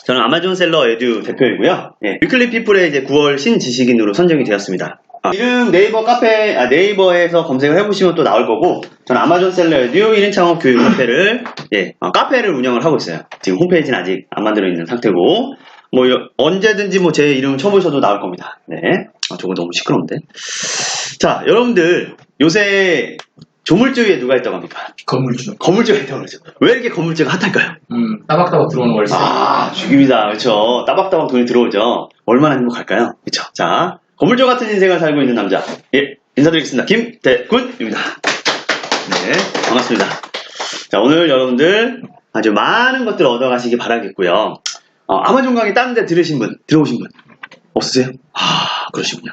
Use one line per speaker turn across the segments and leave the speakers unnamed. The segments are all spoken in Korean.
저는 아마존 셀러 에듀 대표이고요. 예, 위클리 피플의 이제 9월 신지식인으로 선정이 되었습니다. 이름 네이버 카페, 네이버에서 검색을 해보시면 또 나올 거고, 저는 아마존 셀러 에듀 1인 창업 교육 카페를, 카페를 운영을 하고 있어요. 지금 홈페이지는 아직 안 만들어 있는 상태고, 언제든지 제 이름 쳐보셔도 나올 겁니다. 네. 저거 너무 시끄러운데. 자, 여러분들, 요새 조물주에 누가 있다고 합니까?
건물주.
건물주가 있다고 그러죠. 왜 이렇게 건물주가 핫할까요?
따박따박 들어오는 월세.
죽입니다. 그렇죠. 따박따박 돈이 들어오죠. 얼마나 행복할까요? 그렇죠. 자, 건물주 같은 인생을 살고 있는 남자. 예, 인사드리겠습니다. 김대군입니다. 네, 반갑습니다. 자, 오늘 여러분들 아주 많은 것들을 얻어가시기 바라겠고요. 아마존 강의 다른 데 들으신 분, 들어오신 분 없으세요? 그러시군요.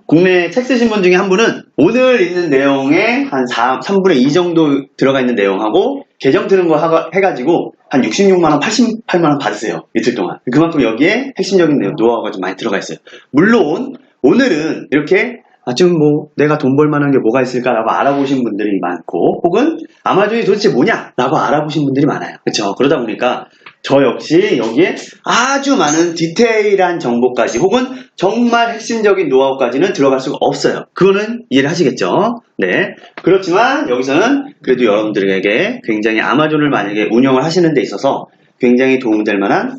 국내 책 쓰신 분 중에 한 분은 오늘 있는 내용에 한 3분의 2 정도 들어가 있는 내용하고 계정 트는 거 해가지고 한 66만원, 88만원 받으세요. 이틀 동안. 그만큼 여기에 핵심적인 내용, 노하우가 좀 많이 들어가 있어요. 물론 오늘은 이렇게 내가 돈 벌만한 게 뭐가 있을까라고 알아보신 분들이 많고, 혹은 아마존이 도대체 뭐냐라고 알아보신 분들이 많아요. 그렇죠? 그러다 보니까 저 역시 여기에 아주 많은 디테일한 정보까지, 혹은 정말 핵심적인 노하우까지는 들어갈 수가 없어요. 그거는 이해를 하시겠죠? 네. 그렇지만 여기서는 그래도 여러분들에게 굉장히 아마존을 만약에 운영을 하시는 데 있어서 굉장히 도움될 만한,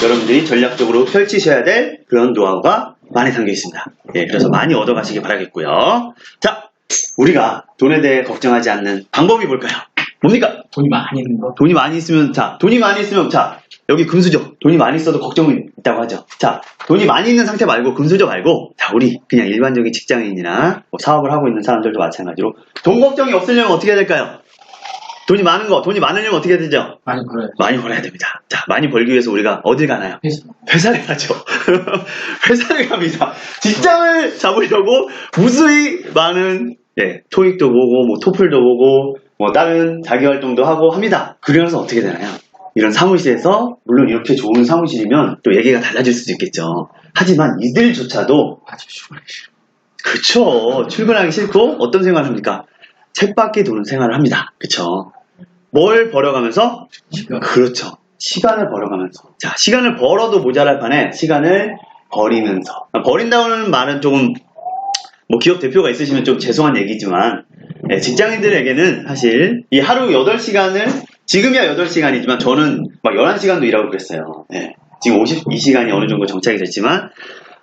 여러분들이 전략적으로 펼치셔야 될 그런 노하우가 많이 담겨 있습니다. 예, 그래서 많이 얻어가시기 바라겠고요. 자, 우리가 돈에 대해 걱정하지 않는 방법이 뭘까요? 뭡니까?
돈이 많이 있는 거.
돈이 많이 있으면, 여기 금수저. 돈이 많이 있어도 걱정이 있다고 하죠. 자, 돈이 많이 있는 상태 말고, 금수저 말고, 자, 우리 그냥 일반적인 직장인이나 사업을 하고 있는 사람들도 마찬가지로 돈 걱정이 없으려면 어떻게 해야 될까요? 돈이 많으려면 어떻게 해야 되죠? 많이 벌어야 됩니다. 자, 많이 벌기 위해서 우리가 어딜 가나요? 회사를 가죠. 회사를 갑니다. 직장을 잡으려고 무수히 많은, 토익도 보고, 토플도 보고, 다른 자기활동도 하고 합니다. 그래서 어떻게 되나요? 이런 사무실에서, 물론 이렇게 좋은 사무실이면 또 얘기가 달라질 수도 있겠죠. 하지만 이들조차도 출근하기 싫어. 그쵸. 출근하기 싫고 어떤 생활을 합니까? 책밖에 도는 생활을 합니다. 그쵸. 뭘 벌어가면서? 그렇죠. 시간을 벌어가면서. 자, 시간을 벌어도 모자랄 판에 시간을 버리면서. 버린다는 말은 조금, 기업 대표가 있으시면 좀 죄송한 얘기지만, 직장인들에게는 사실 이 하루 8시간을, 지금이야 8시간이지만 저는 막 11시간도 일하고 그랬어요. 지금 52시간이 어느 정도 정착이 됐지만,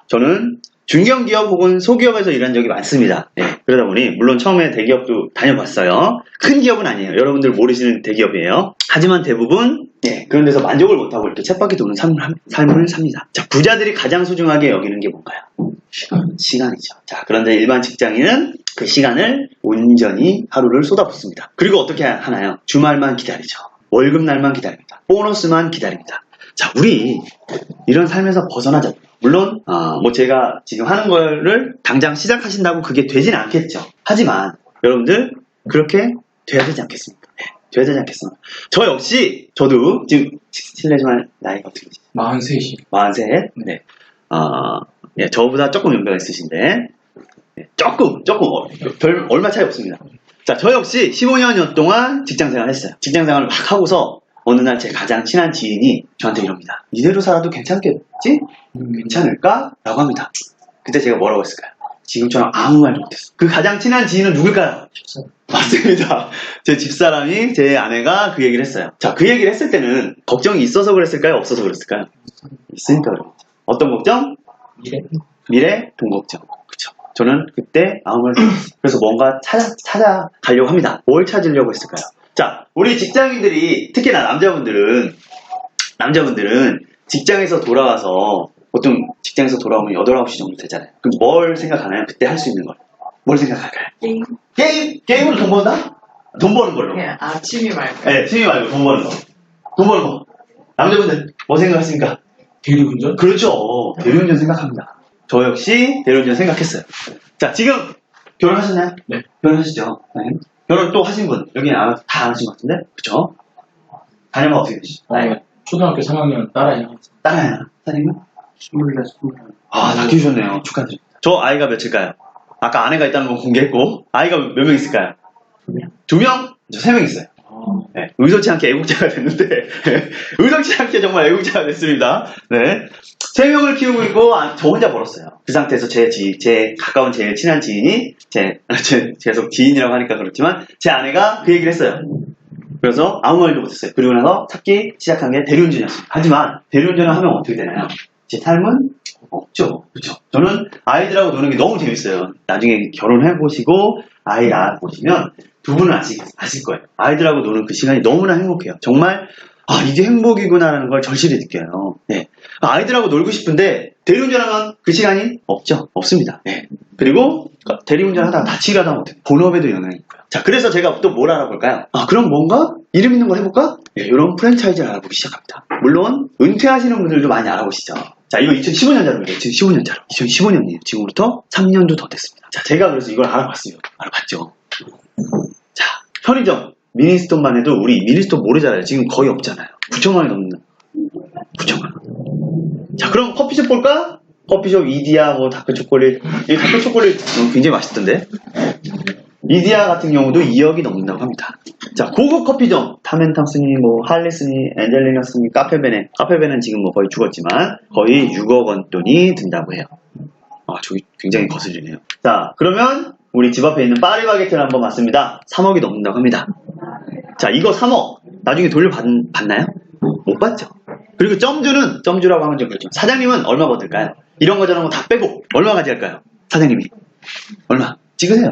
저는 중견기업 혹은 소기업에서 일한 적이 많습니다. 그러다 보니 물론 처음에 대기업도 다녀봤어요. 큰 기업은 아니에요. 여러분들 모르시는 대기업이에요. 하지만 대부분 그런 데서 만족을 못하고 이렇게 쳇바퀴 도는 삶을 삽니다. 자, 부자들이 가장 소중하게 여기는 게 뭔가요? 시간이죠. 자, 그런데 일반 직장인은 그 시간을 온전히 하루를 쏟아붓습니다. 그리고 어떻게 하나요? 주말만 기다리죠. 월급날만 기다립니다. 보너스만 기다립니다. 자, 우리 이런 삶에서 벗어나자. 물론 제가 지금 하는 거를 당장 시작하신다고 그게 되진 않겠죠. 하지만 여러분들 그렇게 돼야 되지 않겠습니까? 돼야 되지 않겠습니까? 저 역시, 저도 지금 실례지만 나이가 어떻게 되시죠?
43이요.
43? 네. 저보다 조금 연배가 있으신데, 조금 얼마 차이 없습니다. 자, 저 역시 15년 동안 직장생활을 했어요. 직장생활을 막 하고서 어느 날 제 가장 친한 지인이 저한테 이럽니다. 이대로 살아도 괜찮겠지? 괜찮을까? 라고 합니다. 그때 제가 뭐라고 했을까요? 지금처럼 아무 말도 못했어. 그 가장 친한 지인은 누굴까요? 집사람. 맞습니다. 제 집사람이, 제 아내가 그 얘기를 했어요. 자, 그 얘기를 했을 때는 걱정이 있어서 그랬을까요? 없어서 그랬을까요? 있으니까 그런 거죠. 어떤 걱정? 미래, 돈 걱정. 그쵸. 저는 그때 아무 말도 못했어요. 그래서 뭔가 찾아가려고 합니다. 뭘 찾으려고 했을까요? 자, 우리 직장인들이, 특히나 남자분들은 직장에서 돌아와서, 보통 직장에서 돌아오면 8, 9시 정도 되잖아요. 그럼 뭘 생각하나요? 그때 할 수 있는 걸. 뭘 생각할까요? 게임으로 돈 번다? 돈 버는 걸로.
취미 말고.
네, 취미 말고 돈 버는 거. 돈 버는 거. 남자분들, 뭐 생각하십니까?
대리운전?
그렇죠. 대리운전 생각합니다. 저 역시 대리운전 생각했어요. 자, 지금 결혼하셨나요?
네.
결혼하시죠? 네. 결혼 또 하신 분, 여기는 다 안 하신 것 같은데? 그쵸? 자녀가 어떻게 되시죠?
초등학교 3학년 딸아이가.
딸아이나? 딸이면?
24.
다 키우셨네요. 축하드립니다. 저 아이가 몇일까요? 아까 아내가 있다는 건 공개했고, 아이가 몇 명 있을까요? 2명? 2명? 저 3명 있어요. 네, 의도치 않게 애국자가 됐는데 의도치 않게 정말 애국자가 됐습니다. 네, 3명을 키우고 있고 저 혼자 벌었어요. 그 상태에서 제 가까운 제일 친한 지인이 계속 지인이라고 하니까 그렇지만 제 아내가 그 얘기를 했어요. 그래서 아무 말도 못했어요. 그리고 나서 찾기 시작한 게 대리운전이었습니다. 하지만 대리운전을 하면 어떻게 되나요? 제 삶은 없죠. 그렇죠? 저는 아이들하고 노는 게 너무 재밌어요. 나중에 결혼해보시고 아이 낳아보시면 두 분은 아실 거예요. 아이들하고 노는 그 시간이 너무나 행복해요. 정말 이게 행복이구나라는 걸 절실히 느껴요. 네. 아이들하고 놀고 싶은데 대리운전하면 그 시간이 없죠. 없습니다. 네. 그리고 대리운전 하다가 다치기라도 하면 어떡해요? 본업에도 영향이 있고요. 자, 그래서 제가 또 뭘 알아볼까요? 그럼 뭔가 이름 있는 걸 해볼까? 네, 이런 프랜차이즈를 알아보기 시작합니다. 물론 은퇴하시는 분들도 많이 알아보시죠. 자, 이거 2015년자로입니다. 2015년자로. 2015년이에요. 지금부터 3년도 더 됐습니다. 자, 제가 그래서 이걸 알아봤죠. 자, 편의점. 미니스톱만 해도 우리 미니스톱 모르잖아요. 지금 거의 없잖아요. 9천만 원이 넘는. 9천만 원. 자, 그럼 커피숍 볼까? 커피숍 이디야, 다크초콜릿. 이 다크초콜릿 굉장히 맛있던데. 이디야 같은 경우도 2억이 넘는다고 합니다. 자, 고급 커피점. 타멘탕스니, 할리스니, 엔젤리너스니, 카페베네. 카페베네는 지금 거의 죽었지만 거의 6억 원 돈이 든다고 해요. 저기 굉장히 거슬리네요. 자, 그러면 우리 집 앞에 있는 파리바게트를 한번 봤습니다. 3억이 넘는다고 합니다. 자, 이거 3억. 나중에 돌려받나요? 못 받죠. 그리고 점주라고 하면 좀 그렇죠. 사장님은 얼마 받을까요? 이런 거 저런 거 다 빼고 얼마 가져갈까요? 사장님이. 얼마? 찍으세요.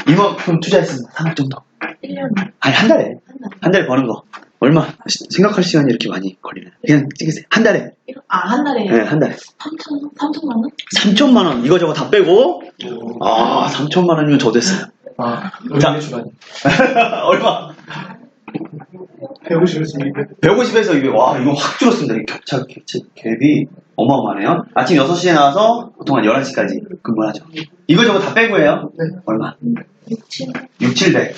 이만큼 투자했습니다. 3억 정도.
1년에.
아니, 한 달에. 한 달에 버는 거. 얼마? 생각할 시간이 이렇게 많이 걸리나요? 그냥 찍으세요. 한 달에.
한 달에.
네, 한 달에.
3천만 원?
3천만 원. 이거저거 다 빼고. 3천만 원이면 저 됐어요.
자, 주간.
얼마?
150에서 200.
150에서 200. 와, 이거 확 줄었습니다. 이 갭이 어마어마하네요. 아침 6시에 나와서 보통 한 11시까지 근무를 하죠. 이거저거 다 빼고 해요?
네.
얼마?
6, 700.
6, 700.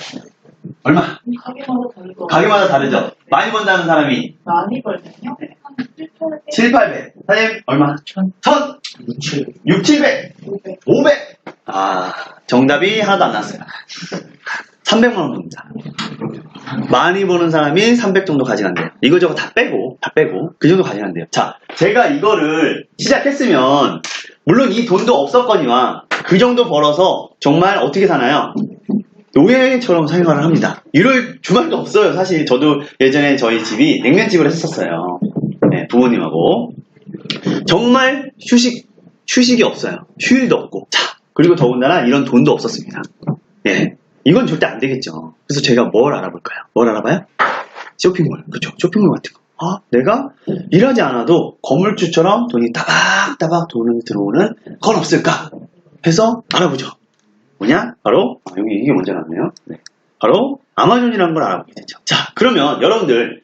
얼마?
가게마다 다르고.
가게마다 다르죠? 많이 번다는 사람이
많이 벌면요?
네.
한 7, 800.
7, 800. 사장님, 얼마? 1000?
6,
6, 700.
500.
500. 정답이 하나도 안 나왔어요. 300만 원 봅니다. 많이 버는 사람이 300 정도 가져간대요. 이거저거 다 빼고 그 정도 가져간대요. 자, 제가 이거를 시작했으면 물론 이 돈도 없었거니와 그 정도 벌어서 정말 어떻게 사나요? 노예처럼 생활을 합니다. 이럴 주말도 없어요. 사실 저도 예전에 저희 집이 냉면집을 했었어요. 네, 부모님하고. 정말 휴식이 없어요. 휴일도 없고. 자, 그리고 더군다나 이런 돈도 없었습니다. 예. 이건 절대 안 되겠죠. 그래서 제가 뭘 알아볼까요? 뭘 알아봐요? 쇼핑몰. 그렇죠. 쇼핑몰 같은 거. 내가 일하지 않아도 건물주처럼 돈이 따박따박 돈이 들어오는 건 없을까? 해서 알아보죠. 뭐냐? 바로 여기 이게 먼저 나왔네요. 네. 바로 아마존이라는 걸 알아보게 되죠. 자, 그러면 여러분들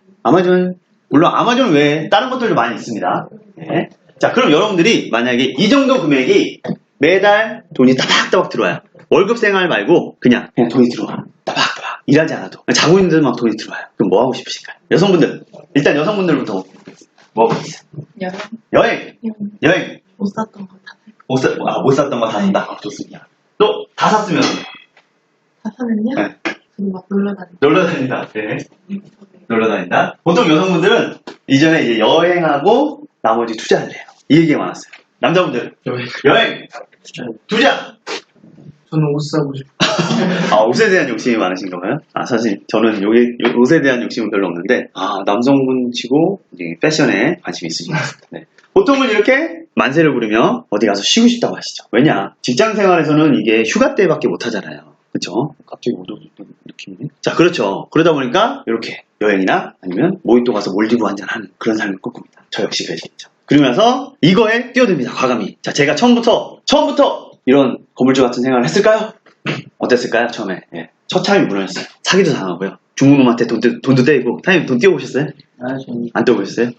물론 아마존 외에 다른 것들도 많이 있습니다. 네. 자, 그럼 여러분들이 만약에 이 정도 금액이 매달 돈이 따박따박 들어와요. 월급 생활 말고 그냥 돈이 들어와. 따박따박. 일하지 않아도. 자고 있는데도 막 돈이 들어와요. 그럼 뭐 하고 싶으실까요? 여성분들. 일단 여성분들부터 뭐 하고 있어요? 여행.
못 샀던 거 다 살 거.
못 샀던 거 다 산다. 좋습니다. 또 다 샀으면
다 사면요?
네.
저는 막 놀러 다니고.
놀러 다닌다. 네. 놀러 다닌다. 보통 여성분들은 이전에 이제 여행하고 나머지 투자를 해요. 이 얘기가 많았어요. 남자분들 여행 투자.
저는 옷 사고 싶어요.
옷에 대한 욕심이 많으신가 봐요? 사실 저는 옷에 대한 욕심은 별로 없는데 남성분 치고 이제 패션에 관심이 있으신 것 같습니다. 네. 보통은 이렇게 만세를 부르며 어디 가서 쉬고 싶다고 하시죠. 왜냐? 직장 생활에서는 이게 휴가 때밖에 못 하잖아요. 그렇죠? 갑자기 어두워졌던 느낌이네. 자, 그렇죠. 그러다 보니까 이렇게 여행이나 아니면 모히또 가서 몰디브 한잔하는 그런 삶을 꿈꿉니다. 저 역시 그러시겠죠. 그러면서 이거에 뛰어듭니다. 과감히. 자, 제가 처음부터 이런 건물주 같은 생활을 했을까요? 어땠을까요? 처음에. 예. 처참히 무너졌어요. 사기도 당하고요. 중국놈한테 돈도 떼이고. 사장님 돈 떼어보셨어요?
저는
안 떼어보셨어요?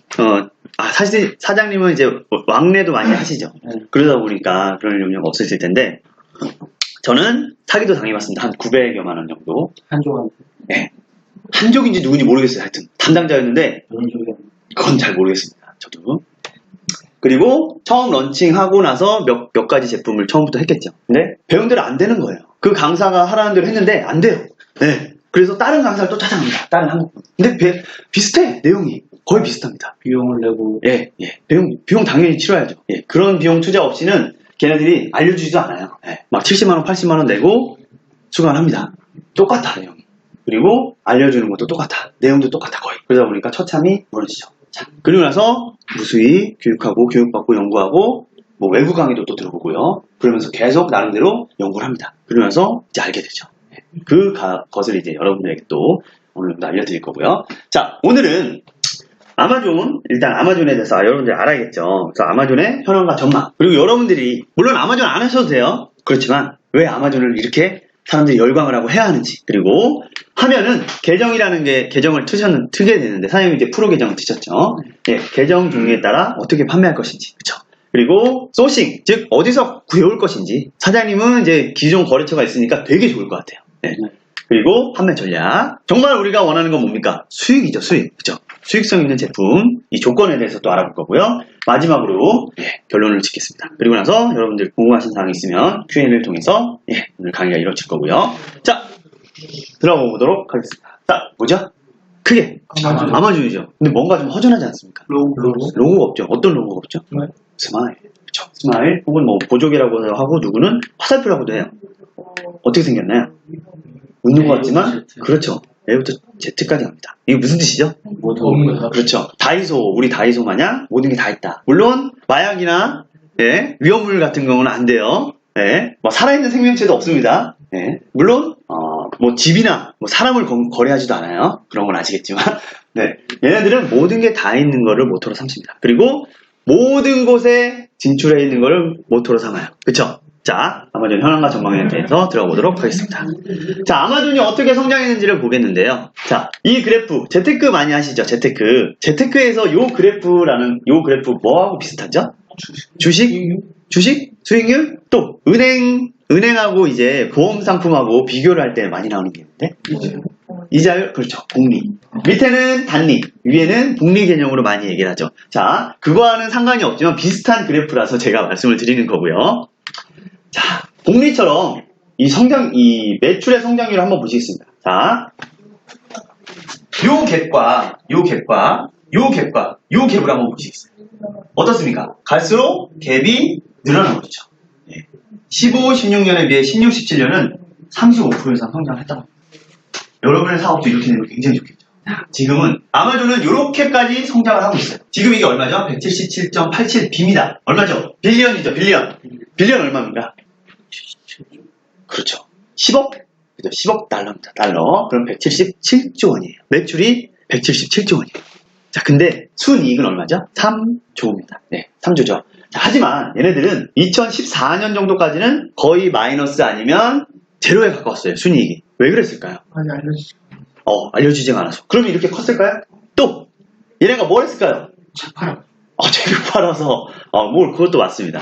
사실 사장님은 이제 왕래도 많이 하시죠. 그러다 보니까 그런 용량 없으실 텐데 저는 사기도 당해봤습니다. 한 900여만 원 정도.
한조한테.
네. 한족인지 누군지 모르겠어요. 하여튼 담당자였는데 그건 잘 모르겠습니다. 저도. 그리고 처음 런칭하고 나서 몇 가지 제품을 처음부터 했겠죠. 근데 배운 대로 안 되는 거예요. 그 강사가 하라는 대로 했는데 안 돼요. 네. 그래서 다른 강사를 또 찾아갑니다. 다른 한국분. 근데 비슷해. 내용이. 거의 비슷합니다.
비용을 내고.
예, 예. 비용 당연히 치러야죠. 예. 그런 비용 투자 없이는 걔네들이 알려주지도 않아요. 예. 막 70만원, 80만원 내고 수강을 합니다. 똑같아, 내용이. 그리고 알려주는 것도 똑같아. 내용도 똑같아, 거의. 그러다 보니까 처참히 무너지죠. 자, 그리고 나서 무수히 교육하고, 교육받고, 연구하고, 뭐 외부 강의도 또 들어보고요. 그러면서 계속 나름대로 연구를 합니다. 그러면서 이제 알게 되죠. 예. 그 것을 이제 여러분들에게 또 오늘 알려드릴 거고요. 자, 오늘은 일단 아마존에 대해서 여러분들이 알아야겠죠. 그래서 아마존의 현황과 전망. 그리고 여러분들이, 물론 아마존 안 하셔도 돼요. 그렇지만, 왜 아마존을 이렇게 사람들이 열광을 하고 해야 하는지. 그리고 하면은, 계정을 트게 되는데, 사장님이 이제 프로 계정을 트셨죠. 예, 계정 종류에 따라 어떻게 판매할 것인지. 그쵸. 그리고, 소싱, 즉, 어디서 구해올 것인지. 사장님은 이제 기존 거래처가 있으니까 되게 좋을 것 같아요. 예. 그리고 판매 전략. 정말 우리가 원하는 건 뭡니까? 수익이죠, 수익. 그쵸? 수익성 있는 제품, 이 조건에 대해서 또 알아볼 거고요. 마지막으로 결론을 짓겠습니다. 그리고 나서 여러분들 궁금하신 사항이 있으면 Q&A를 통해서 오늘 강의가 이루어질 거고요. 자, 들어가 보도록 하겠습니다. 자, 뭐죠? 크게 아마존이죠. 근데 뭔가 좀 허전하지 않습니까? 로고가 없죠. 어떤 로고가 없죠? 스마일. 그쵸? 스마일 혹은 뭐 보조개라고 하고 누구는 화살표라고도 해요. 어떻게 생겼나요? 웃는 것 같지만 그렇죠. A부터 Z까지 갑니다. 이게 무슨 뜻이죠?
없는 거.
그렇죠. 다이소, 우리 다이소 마냥 모든 게 다 있다. 물론 마약이나 위험물 같은 경우는 안 돼요. 뭐 살아있는 생명체도 없습니다. 물론 뭐 집이나 뭐 사람을 거래하지도 않아요. 그런 건 아시겠지만 얘네들은 모든 게 다 있는 거를 모토로 삼습니다. 그리고 모든 곳에 진출해 있는 거를 모토로 삼아요. 그렇죠? 자, 아마존 현황과 전망에 대해서 들어가 보도록 하겠습니다. 자, 아마존이 어떻게 성장했는지를 보겠는데요. 자, 이 그래프, 재테크 많이 하시죠? 재테크. 재테크에서 요 그래프 뭐하고 비슷하죠? 주식? 수익률? 또, 은행하고 이제 보험 상품하고 비교를 할 때 많이 나오는 게 있는데. 이자율? 그렇죠. 복리. 밑에는 단리, 위에는 복리 개념으로 많이 얘기를 하죠. 자, 그거와는 상관이 없지만 비슷한 그래프라서 제가 말씀을 드리는 거고요. 자, 복리처럼 이 매출의 성장률을 한번 보시겠습니다. 자, 요 갭을 한번 보시겠어요. 어떻습니까? 갈수록 갭이 늘어나고 있죠. 15, 16년에 비해 16, 17년은 35% 이상 성장했다고 합니다. 여러분의 사업도 이렇게 되면 굉장히 좋겠죠. 지금은 아마존은 이렇게까지 성장을 하고 있어요. 지금 이게 얼마죠? 177.87B입니다. 얼마죠? 빌리언이죠, 빌리언. 빌리언 얼마입니까? 그렇죠. 10억? 그죠? 10억 달러입니다. 달러. 그럼 177조 원이에요. 매출이 177조 원이에요. 자, 근데 순이익은 얼마죠? 3조입니다. 네, 3조죠. 자, 하지만 얘네들은 2014년 정도까지는 거의 마이너스 아니면 제로에 가까웠어요. 순이익이. 왜 그랬을까요?
아니, 알려주지.
알려주지가 않아서. 그러면 이렇게 컸을까요? 또 얘네가 뭘 했을까요?
차 팔아.
재료 팔아서. 그것도 맞습니다.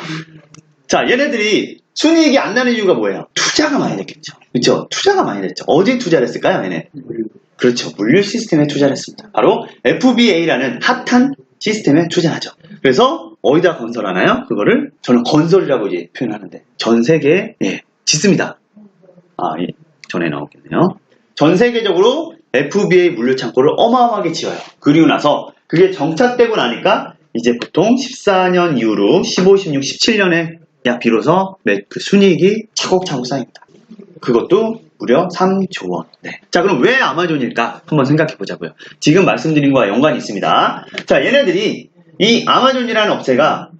자, 얘네들이 순이익이 안 나는 이유가 뭐예요? 투자가 많이 됐겠죠. 그렇죠? 투자가 많이 됐죠. 어디에 투자를 했을까요, 얘네? 그렇죠. 물류 시스템에 투자를 했습니다. 바로 FBA라는 핫한 시스템에 투자하죠. 그래서 어디다 건설하나요? 그거를 저는 건설이라고 이제 표현하는데 전 세계에 짓습니다. 전에 나오겠네요. 전 세계적으로 FBA 물류 창고를 어마어마하게 지어요. 그리고 나서 그게 정착되고 나니까 이제 보통 14년 이후로 15, 16, 17년에 비로소 그 순이익이 차곡차곡 쌓입니다. 그것도 무려 3조 원. 자, 그럼 왜 아마존일까? 한번 생각해 보자고요. 지금 말씀드린 거와 연관이 있습니다. 자, 얘네들이 이 아마존이라는 업체가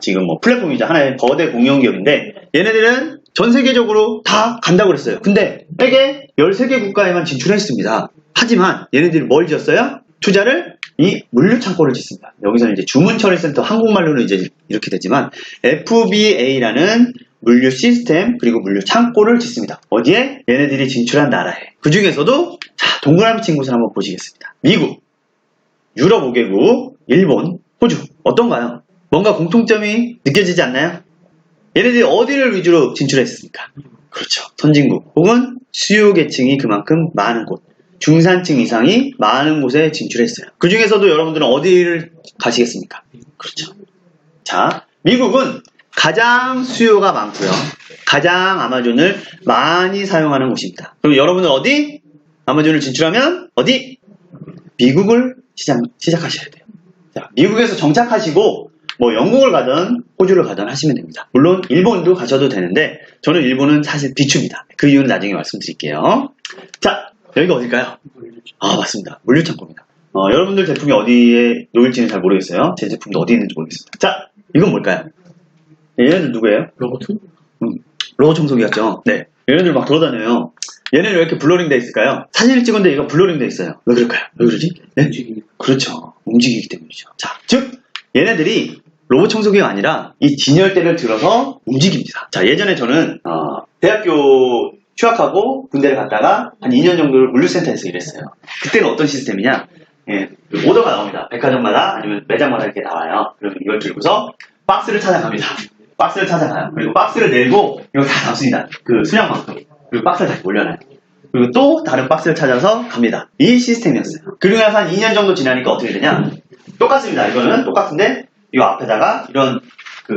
지금 뭐 플랫폼이죠. 하나의 거대 공룡기업인데 얘네들은 전 세계적으로 다 간다고 그랬어요. 근데 세계 13개 국가에만 진출했습니다. 하지만 얘네들이 뭘 지었어요? 투자를 이 물류 창고를 짓습니다. 여기서는 이제 주문 처리 센터, 한국말로는 이제 이렇게 되지만 FBA라는 물류 시스템 그리고 물류 창고를 짓습니다. 어디에? 얘네들이 진출한 나라에. 그 중에서도 자, 동그라미 친 곳을 한번 보시겠습니다. 미국, 유럽 5개국, 일본, 호주. 어떤가요? 뭔가 공통점이 느껴지지 않나요? 얘네들이 어디를 위주로 진출했습니까? 그렇죠. 선진국 혹은 수요 계층이 그만큼 많은 곳. 중산층 이상이 많은 곳에 진출했어요. 그 중에서도 여러분들은 어디를 가시겠습니까? 그렇죠. 자, 미국은 가장 수요가 많고요. 가장 아마존을 많이 사용하는 곳입니다. 그럼 여러분은 어디? 아마존을 진출하면 어디? 미국을 시작하셔야 돼요. 자, 미국에서 정착하시고 뭐 영국을 가든 호주를 가든 하시면 됩니다. 물론 일본도 가셔도 되는데 저는 일본은 사실 비추입니다. 그 이유는 나중에 말씀드릴게요. 자, 여기가 어딜까요? 아, 맞습니다. 물류창고입니다. 여러분들 제품이 어디에 놓일지는 잘 모르겠어요. 제 제품도 어디 있는지 모르겠습니다. 자, 이건 뭘까요? 얘네들 누구예요?
로봇?
로봇 청소기 같죠? 네. 얘네들 막 돌아다녀요. 얘네는 왜 이렇게 블러링 돼 있을까요? 사진을 찍었는데 얘가 블러링 돼 있어요. 왜 그럴까요? 왜 그러지? 네?
움직이니까.
그렇죠. 움직이기 때문이죠. 자, 즉 얘네들이 로봇 청소기가 아니라 이 진열대를 들어서 움직입니다. 자, 예전에 저는 대학교 휴학하고 군대를 갔다가 한 2년 정도를 물류센터에서 일했어요. 그때는 어떤 시스템이냐? 예, 그 오더가 나옵니다. 백화점마다 아니면 매장마다 이렇게 나와요. 그러면 이걸 들고서 박스를 찾아갑니다. 박스를 찾아가요. 그리고 박스를 내고 이거 다 담습니다. 그 수량만큼. 그리고 박스를 다시 올려놔요. 그리고 또 다른 박스를 찾아서 갑니다. 이 시스템이었어요. 그리고 나서 한 2년 정도 지나니까 어떻게 되냐? 똑같습니다. 이거는 똑같은데 이 앞에다가 이런 그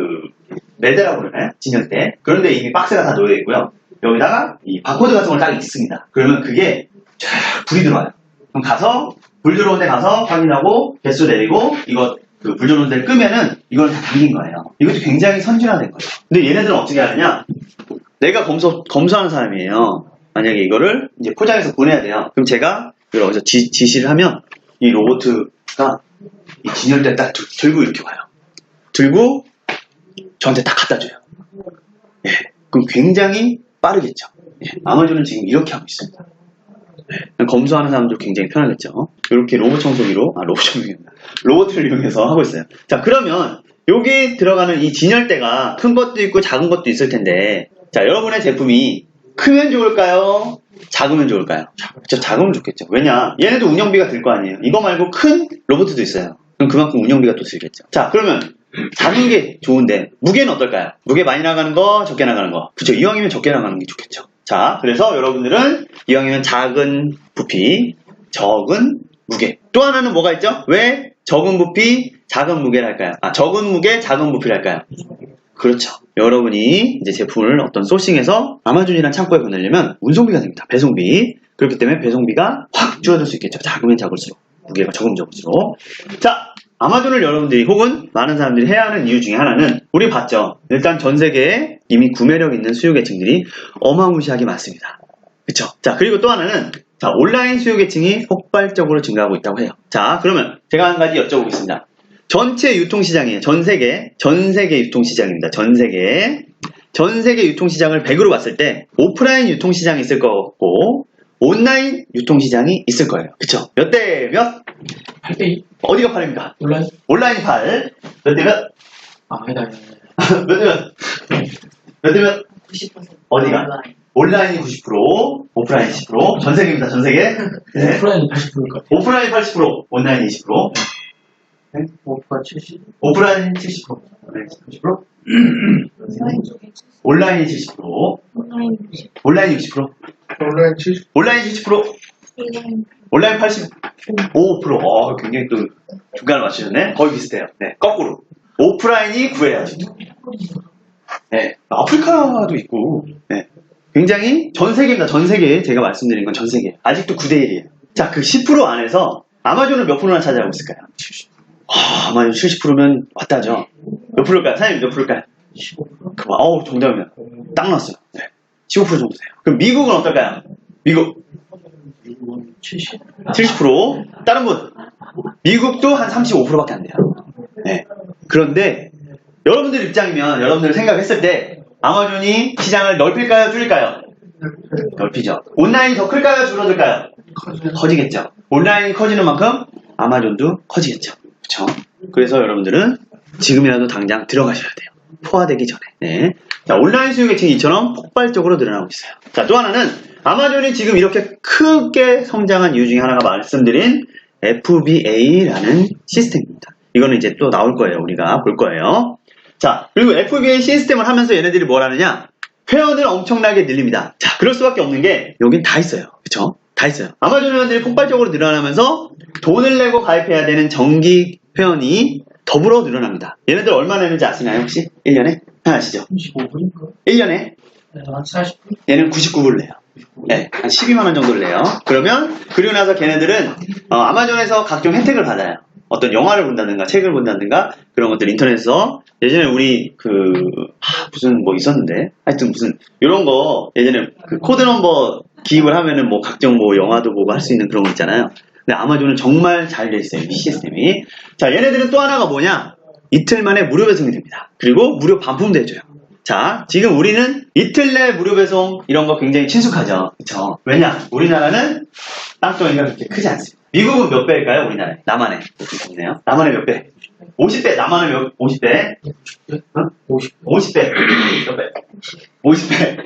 매대라고 그러나요? 진열대. 그런데 이미 박스가 다 놓여 있고요. 여기다가 이 바코드 같은 걸 딱 있습니다. 그러면 그게 쫙 불이 들어와요. 그럼 가서 불 들어온 데 가서 확인하고 개수 내리고 이거 그 불 들어온 데를 끄면은 이걸 다 담긴 거예요. 이것도 굉장히 선진화된 거예요. 근데 얘네들은 어떻게 하느냐? 내가 검수하는 사람이에요. 만약에 이거를 이제 포장해서 보내야 돼요. 그럼 제가 이걸 어디서 지시를 하면 이 로봇가 이 진열대를 딱 들고 이렇게 와요. 들고 저한테 딱 갖다 줘요. 예. 그럼 굉장히 빠르겠죠. 예. 아마존은 지금 이렇게 하고 있습니다. 예. 검수하는 사람도 굉장히 편하겠죠. 이렇게 로봇 청소기로, 로봇을 이용해서 하고 있어요. 자, 그러면 여기 들어가는 이 진열대가 큰 것도 있고 작은 것도 있을 텐데, 자, 여러분의 제품이 크면 좋을까요? 작으면 좋을까요? 그쵸, 작으면 좋겠죠. 왜냐? 얘네도 운영비가 들 거 아니에요. 이거 말고 큰 로봇도 있어요. 그럼 그만큼 운영비가 또 들겠죠. 자, 그러면 작은 게 좋은데 무게는 어떨까요? 무게 많이 나가는 거, 적게 나가는 거. 그쵸, 이왕이면 적게 나가는 게 좋겠죠. 자, 그래서 여러분들은 이왕이면 작은 부피, 적은 무게. 또 하나는 뭐가 있죠? 왜 적은 부피, 작은 무게를 할까요? 적은 무게, 작은 부피를 할까요? 그렇죠. 여러분이 이제 제품을 어떤 소싱해서 아마존이란 창고에 보내려면 운송비가 됩니다. 배송비. 그렇기 때문에 배송비가 확 줄어들 수 있겠죠. 작으면 작을수록. 무게가 적으면 적을수록. 자, 아마존을 여러분들이 혹은 많은 사람들이 해야 하는 이유 중에 하나는 우리 봤죠. 일단 전 세계에 이미 구매력 있는 수요 계층들이 어마무시하게 많습니다. 그쵸? 자, 그리고 또 하나는 자, 온라인 수요 계층이 폭발적으로 증가하고 있다고 해요. 자, 그러면 제가 한 가지 여쭤보겠습니다. 전체 유통시장이에요. 전 세계 유통시장입니다. 전 세계 유통시장을 100으로 봤을 때 오프라인 유통시장이 있을 것 같고 온라인 유통시장이 있을 거예요. 그쵸? 몇 대 몇?
8대2?
어디가 8입니까?
온라인?
온라인 8. 몇 대 몇?
아니다.
몇 대 몇? 몇 대 몇?
90%
어디가? 온라인이 90%, 오프라인 10%. 전 세계입니다. 전 세계. 네.
오프라인이 80%일까?
오프라인 80%, 온라인 20%. 네?
오프가 70%.
오프라인 70%, 온라인 30%.
온라인 쪽에 70%,
온라인이 70%,
온라인 60%,
온라인 60%,
온라인 70%.
온라인 70%,
온라인
온라인 85%. 굉장히 또 중간을 맞추셨네. 거의 비슷해요. 네, 거꾸로. 오프라인이 9예요, 아직도. 네, 아프리카도 있고, 네. 굉장히 전 세계입니다. 전 세계. 제가 말씀드린 건 전 세계. 아직도 9대1이에요. 자, 그 10% 안에서 아마존은 몇 프로나 차지하고 있을까요? 70%. 아마존 70%면 왔다죠. 몇 프로일까요? 사장님 몇 프로일까요?
15%?
정답이면 딱 나왔어요. 네. 15% 정도 돼요. 그럼 미국은 어떨까요? 미국
70%.
70%. 다른 분? 미국도 한 35%밖에 안 돼요. 네. 그런데 여러분들 입장이면 여러분들 생각했을 때 아마존이 시장을 넓힐까요? 줄일까요? 넓히죠. 온라인이 더 클까요? 줄어들까요? 커지겠죠. 온라인이 커지는 만큼 아마존도 커지겠죠. 그렇죠? 그래서 여러분들은 지금이라도 당장 들어가셔야 돼요. 포화되기 전에. 네. 자, 온라인 수요 계층이 이처럼 폭발적으로 늘어나고 있어요. 자, 또 하나는 아마존이 지금 이렇게 크게 성장한 이유 중에 하나가 말씀드린 FBA라는 시스템입니다. 이거는 이제 또 나올 거예요. 우리가 볼 거예요. 자, 그리고 FBA 시스템을 하면서 얘네들이 뭘 하느냐? 회원을 엄청나게 늘립니다. 자, 그럴 수밖에 없는 게 여긴 다 있어요. 그쵸? 다 있어요. 아마존 회원들이 폭발적으로 늘어나면서 돈을 내고 가입해야 되는 정기 회원이 더불어 늘어납니다. 얘네들 얼마 내는지 아시나요? 혹시? 1년에? 아시죠?
25분인가?
1년에
한 40분?
얘는 99불 내요. 네, 한 12만원 정도를 내요. 그러면, 그리고 나서 걔네들은, 아마존에서 각종 혜택을 받아요. 어떤 영화를 본다든가, 책을 본다든가, 그런 것들 인터넷에서, 예전에 우리, 무슨 뭐 있었는데, 하여튼 무슨, 요런 거, 예전에 그 코드 넘버 기입을 하면은 뭐 각종 뭐 영화도 보고 할 수 있는 그런 거 있잖아요. 근데 아마존은 정말 잘 돼 있어요, 이 시스템이. 자, 얘네들은 또 하나가 뭐냐? 이틀 만에 무료 배송이 됩니다. 그리고 무료 반품도 해줘요. 자, 지금 우리는 이틀 내 무료 배송 이런 거 굉장히 친숙하죠. 그쵸? 왜냐? 우리나라는 땅덩이가 그렇게 크지 않습니다. 미국은 몇 배일까요? 우리나라에? 남한에. 좋네요. 남한에 몇 배? 50배. 남한에 50배? 50배. 몇 배? 50배.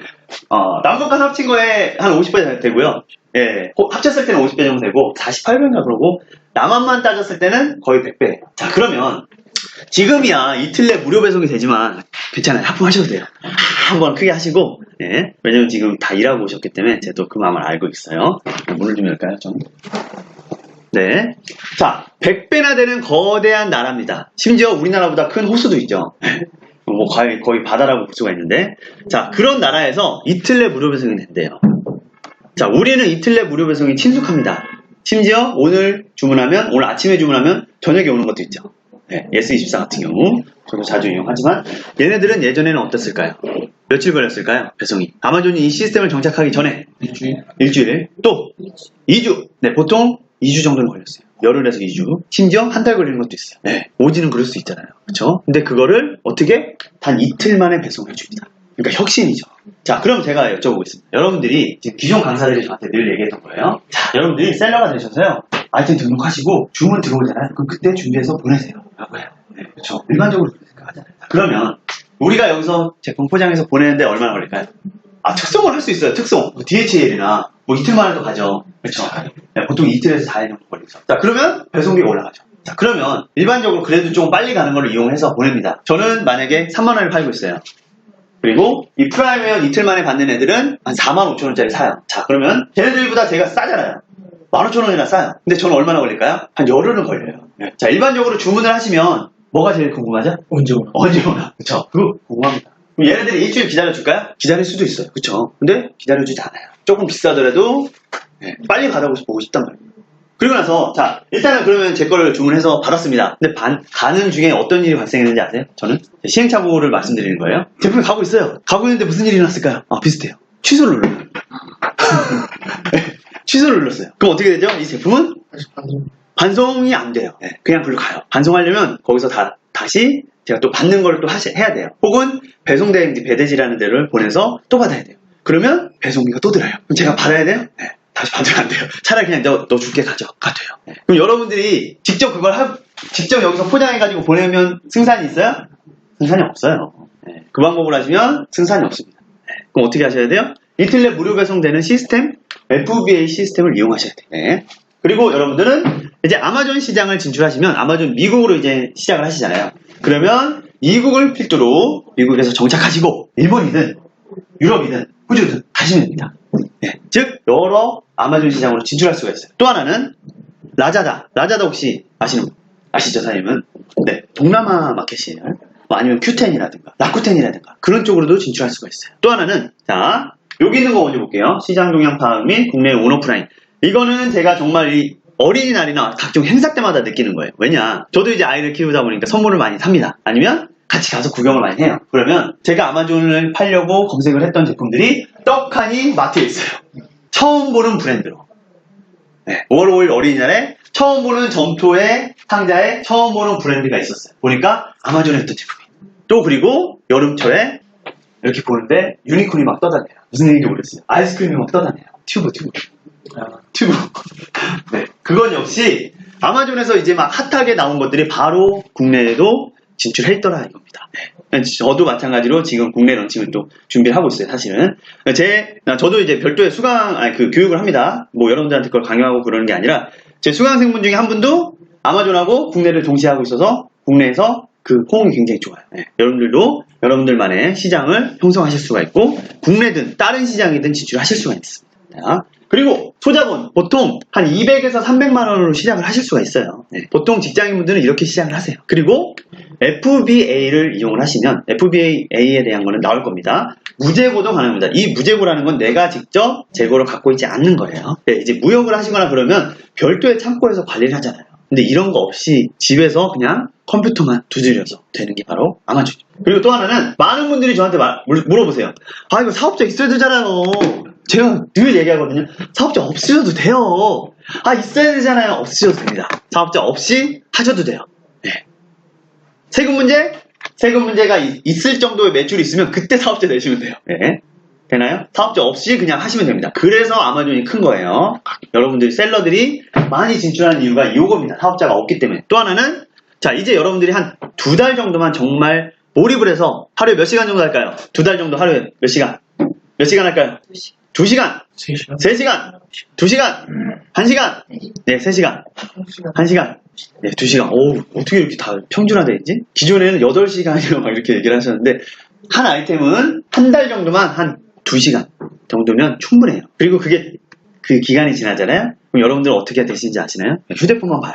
남북한 합친 거에 한 50배 되고요. 예. 합쳤을 때는 50배 정도 되고, 48배인가 그러고, 남한만 따졌을 때는 거의 100배. 자, 그러면, 지금이야 이틀 내 무료 배송이 되지만 괜찮아요. 하품하셔도 돼요. 한번 크게 하시고, 예. 왜냐면 지금 다 일하고 오셨기 때문에 제가 또 그 마음을 알고 있어요. 물을 좀 열까요, 좀? 네. 자, 100배나 되는 거대한 나라입니다. 심지어 우리나라보다 큰 호수도 있죠. 뭐 거의 바다라고 볼 수가 있는데, 자, 그런 나라에서 이틀 내 무료 배송이 된대요. 자, 우리는 이틀 내 무료 배송이 친숙합니다. 심지어 오늘 아침에 주문하면 저녁에 오는 것도 있죠. 네, 예스24 같은 경우 저도 자주 이용하지만 얘네들은 예전에는 어땠을까요? 며칠 걸렸을까요? 배송이. 아마존이 이 시스템을 정착하기 전에 일주일, 또 2주. 네, 보통 2주 정도는 걸렸어요. 열흘에서 2주. 심지어 한 달 걸리는 것도 있어요. 네, 오지는 그럴 수 있잖아요. 그쵸? 근데 그거를 어떻게? 단 이틀 만에 배송해 줍니다. 그러니까 혁신이죠. 자, 그럼 제가 여쭤보겠습니다. 여러분들이 지금 기존 강사들이 저한테 늘 얘기했던 거예요. 자, 여러분들이 셀러가 되셔서요. 아이템 등록하시고 주문 들어오잖아요. 그럼 그때 준비해서 보내세요. 라고 해요. 네, 그렇죠. 일반적으로 그렇게 생각하잖아요. 그러면 우리가 여기서 제품 포장해서 보내는데 얼마나 걸릴까요? 특송을 할 수 있어요. 특송. 뭐 DHL이나 뭐 이틀 만에도 가죠. 그렇죠. 네, 보통 이틀에서 4일 정도 걸리죠. 자, 그러면 배송비가 올라가죠. 자, 그러면 일반적으로 그래도 좀 빨리 가는 걸 이용해서 보냅니다. 저는 만약에 3만 원을 팔고 있어요. 그리고 이 프라임웨어 이틀 만에 받는 애들은 한 4만 5천 원짜리 사요. 자, 그러면 걔네들보다 제가 싸잖아요. 15,000원이나 싸요. 근데 저는 얼마나 걸릴까요? 한 열흘은 걸려요. 네. 자, 일반적으로 주문을 하시면 뭐가 제일 궁금하죠?
언제 오나?
언제 오나? 그쵸? 그거 궁금합니다. 그럼 얘네들이 일주일 기다려줄까요? 기다릴 수도 있어요. 그쵸? 근데 기다려주지 않아요. 조금 비싸더라도 네, 빨리 받아보고 싶단 말이에요. 그리고 나서 자, 일단은 그러면 제 거를 주문해서 받았습니다. 근데 가는 중에 어떤 일이 발생했는지 아세요? 저는 시행착오를 말씀드리는 거예요. 제품이 가고 있어요. 가고 있는데 무슨 일이 났을까요? 비슷해요. 취소를 눌러요. 취소를 눌렀어요. 그럼 어떻게 되죠? 이 제품은 반송이 안 돼요. 네, 그냥 글로 가요. 반송하려면 거기서 다시 제가 또 받는 걸 또 해야 돼요. 혹은 배송대행지 배대지라는 데를 보내서 또 받아야 돼요. 그러면 배송비가 또 들어요. 그럼 제가 받아야 돼요? 네, 다시 받으면 안 돼요. 차라리 그냥 너 줄게 가져가 돼요. 네. 그럼 여러분들이 직접 직접 여기서 포장해가지고 보내면 승산이 있어요? 승산이 없어요. 네, 그 방법을 하시면 승산이 없습니다. 네, 그럼 어떻게 하셔야 돼요? 이틀 내 무료 배송되는 시스템, FBA 시스템을 이용하셔야 돼요. 네. 그리고 여러분들은 이제 아마존 시장을 진출하시면 아마존 미국으로 이제 시작을 하시잖아요. 그러면 미국을 필두로 미국에서 정착하시고 일본이든 유럽이든 호주든 가시면 됩니다. 네. 즉 여러 아마존 시장으로 진출할 수가 있어요. 또 하나는 라자다. 라자다 혹시 아시죠, 사장님은? 네, 동남아 마켓이에요. 뭐 아니면 큐텐이라든가 라쿠텐이라든가 그런 쪽으로도 진출할 수가 있어요. 또 하나는 자 여기 있는 거 먼저 볼게요. 시장 동향 파악 및 국내 온오프라인. 이거는 제가 정말 이 어린이날이나 각종 행사 때마다 느끼는 거예요. 왜냐? 저도 이제 아이를 키우다 보니까 선물을 많이 삽니다. 아니면 같이 가서 구경을 많이 해요. 그러면 제가 아마존을 팔려고 검색을 했던 제품들이 떡하니 마트에 있어요. 처음 보는 브랜드로. 네, 5월 5일 어린이날에 처음 보는 점토의 상자에 처음 보는 브랜드가 있었어요. 보니까 아마존에 있던 제품이. 또 그리고 여름철에 이렇게 보는데 유니콘이 막 떠다녀요. 무슨 얘기인지 모르겠어요. 아이스크림이 막 떠다녀요. 튜브. 네, 그건 역시 아마존에서 이제 막 핫하게 나온 것들이 바로 국내에도 진출했더라 이겁니다. 네. 저도 마찬가지로 지금 국내 런칭을 또 준비를 하고 있어요. 사실은 저도 이제 별도의 교육을 합니다. 뭐 여러분들한테 그걸 강요하고 그러는 게 아니라 제 수강생분 중에 한 분도 아마존하고 국내를 동시에 하고 있어서 국내에서 그 호응이 굉장히 좋아요. 네. 여러분들도 여러분들만의 시장을 형성하실 수가 있고 국내든 다른 시장이든 진출하실 수가 있습니다. 자, 그리고 소자본 보통 한 200에서 300만 원으로 시작을 하실 수가 있어요. 네. 보통 직장인분들은 이렇게 시작을 하세요. 그리고 FBA를 이용을 하시면 FBA에 대한 거는 나올 겁니다. 무재고도 가능합니다. 이 무재고라는 건 내가 직접 재고를 갖고 있지 않는 거예요. 네, 이제 무역을 하시거나 그러면 별도의 창고에서 관리를 하잖아요. 근데 이런 거 없이 집에서 그냥 컴퓨터만 두드려서 되는 게 바로 아마존이죠. 그리고 또 하나는 많은 분들이 저한테 물어보세요. 아, 이거 사업자 있어야 되잖아요. 제가 늘 얘기하거든요. 사업자 없으셔도 돼요. 아, 있어야 되잖아요. 없으셔도 됩니다. 사업자 없이 하셔도 돼요. 네. 세금 문제? 세금 문제가 있을 정도의 매출이 있으면 그때 사업자 내시면 돼요. 네. 되나요? 사업자 없이 그냥 하시면 됩니다. 그래서 아마존이 큰 거예요. 여러분들이 셀러들이 많이 진출하는 이유가 이겁니다. 사업자가 없기 때문에. 또 하나는 자, 이제 여러분들이 한 2달 정도만 정말 몰입을 해서 하루에 몇 시간 정도 할까요? 2달 정도 하루에 몇 시간? 몇 시간 할까요? 2시간?
3시간?
3시간? 2시간? 1시간? 네, 3시간. 1시간? 네, 2시간. 오, 어떻게 이렇게 다 평준화되어 있지? 기존에는 8시간이라고 막 이렇게 얘기를 하셨는데, 한 아이템은 한 달 정도만 한 2시간 정도면 충분해요. 그리고 그게 그 기간이 지나잖아요? 그럼 여러분들은 어떻게 되시는지 아시나요? 휴대폰만 봐요.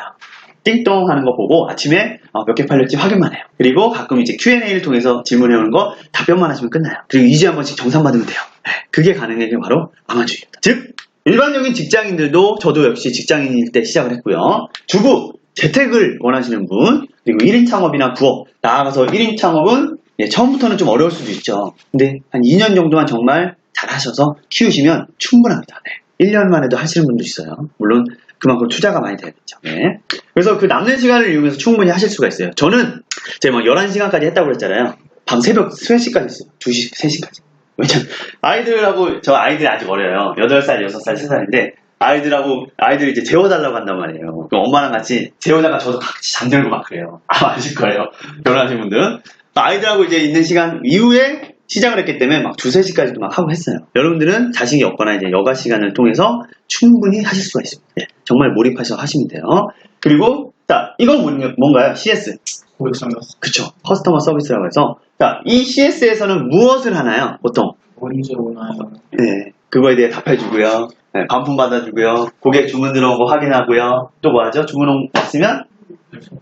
띵동 하는 거 보고 아침에 몇 개 팔렸지 확인만 해요. 그리고 가끔 이제 Q&A를 통해서 질문해오는 거 답변만 하시면 끝나요. 그리고 2주에 한 번씩 정산받으면 돼요. 네, 그게 가능한 게 바로 아마존입니다. 즉, 일반적인 직장인들도 저도 역시 직장인일 때 시작을 했고요. 주부, 재택을 원하시는 분, 그리고 1인 창업이나 부업, 나아가서 1인 창업은 처음부터는 좀 어려울 수도 있죠. 근데 한 2년 정도만 정말 잘 하셔서 키우시면 충분합니다. 네. 1년만 해도 하시는 분도 있어요. 물론 그만큼 투자가 많이 돼야겠죠. 네. 그래서 그 남는 시간을 이용해서 충분히 하실 수가 있어요. 저는 제가 막 11시간까지 했다고 그랬잖아요. 밤 새벽 3시까지 했어요. 2시, 3시까지. 왜냐면 아이들하고, 저 아이들이 아직 어려요. 8살, 6살, 3살인데 아이들이 이제 재워달라고 한단 말이에요. 그럼 엄마랑 같이 재우다가 저도 같이 잠들고 막 그래요. 아실 거예요. 결혼하신 분들은. 아이들하고 이제 있는 시간 이후에 시작을 했기 때문에 막 2, 3시까지도 막 하고 했어요. 여러분들은 자식이 없거나 이제 여가 시간을 통해서 충분히 하실 수가 있습니다. 네, 정말 몰입하셔서 하시면 돼요. 그리고, 자, 이건 뭔가요? CS.
고객상담.
그쵸. 커스터머 서비스라고 해서. 자, 이 CS에서는 무엇을 하나요? 보통?
언제 오나요?
네, 그거에 대해 답해주고요. 네, 반품 받아주고요. 고객 주문 들어온 거 확인하고요. 또 뭐 하죠? 주문 왔으면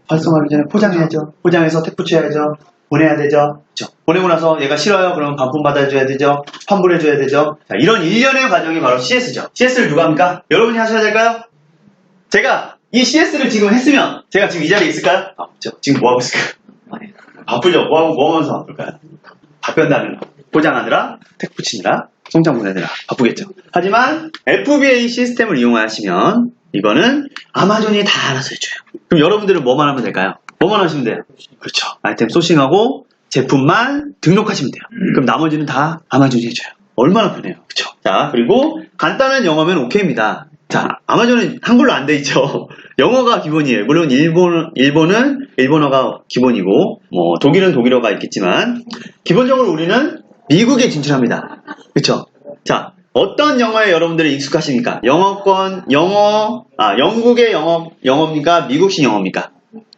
발송하기 전에 포장해야죠. 포장해서 택 붙여야죠. 보내야 되죠. 그쵸? 보내고 나서 얘가 싫어요. 그럼 반품 받아줘야 되죠. 환불해줘야 되죠. 자, 이런 일련의 과정이 바로 CS죠. CS를 누가 합니까? 여러분이 하셔야 될까요? 제가 이 CS를 지금 했으면 제가 지금 이 자리에 있을까요? 없죠. 지금 뭐 하고 있을까요? 바쁘죠. 뭐 하면서 바쁠까요? 답변하느라, 포장하느라, 택 붙이느라, 송장 보내느라 바쁘겠죠. 하지만 FBA 시스템을 이용하시면 이거는 아마존이 다 알아서 해줘요. 그럼 여러분들은 뭐만 하면 될까요? 뭐만 하시면 돼요? 그렇죠. 아이템 소싱하고 제품만 등록하시면 돼요. 그럼 나머지는 다 아마존이 해줘요. 얼마나 편해요. 그렇죠. 자, 그리고 간단한 영어면 오케이입니다. 자, 아마존은 한글로 안 돼 있죠. 영어가 기본이에요. 물론 일본은 일본어가 기본이고, 뭐 독일은 독일어가 있겠지만, 기본적으로 우리는 미국에 진출합니다. 그렇죠? 자, 어떤 영어에 여러분들이 익숙하십니까? 영국의 영어입니까? 미국식 영어입니까?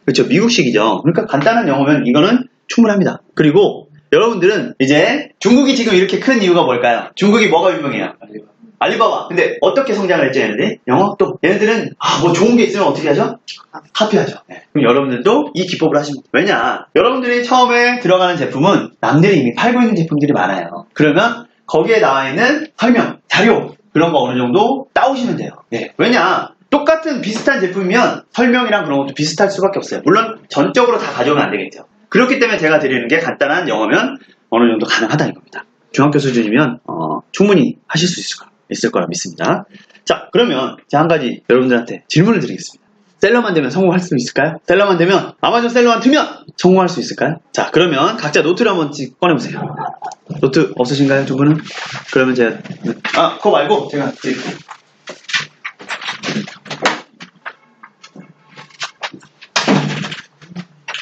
그렇죠. 미국식이죠. 그러니까 간단한 영어면 이거는 충분합니다. 그리고 여러분들은 이제 중국이 지금 이렇게 큰 이유가 뭘까요? 중국이 뭐가 유명해요? 알리바바. 근데 어떻게 성장을 했죠, 얘네들이? 영어 또. 얘네들은 뭐 좋은 게 있으면 어떻게 하죠? 카피하죠. 네. 그럼 여러분들도 이 기법을 하시면 돼요. 왜냐? 여러분들이 처음에 들어가는 제품은 남들이 이미 팔고 있는 제품들이 많아요. 그러면 거기에 나와 있는 설명, 자료 그런 거 어느 정도 따오시면 돼요. 네. 왜냐? 똑같은 비슷한 제품이면 설명이랑 그런 것도 비슷할 수밖에 없어요. 물론 전적으로 다 가져오면 안 되겠죠. 그렇기 때문에 제가 드리는 게 간단한 영어면 어느 정도 가능하다 이겁니다. 중학교 수준이면 충분히 하실 수 있을 거라 믿습니다. 자, 그러면 제가 한 가지 여러분들한테 질문을 드리겠습니다. 셀러만 되면 성공할 수 있을까요? 셀러만 되면 아마존 셀러만 틀면 성공할 수 있을까요? 자, 그러면 각자 노트를 한번 꺼내보세요. 노트 없으신가요, 두 분은? 그러면 제가 그거 말고 제가 드릴게요.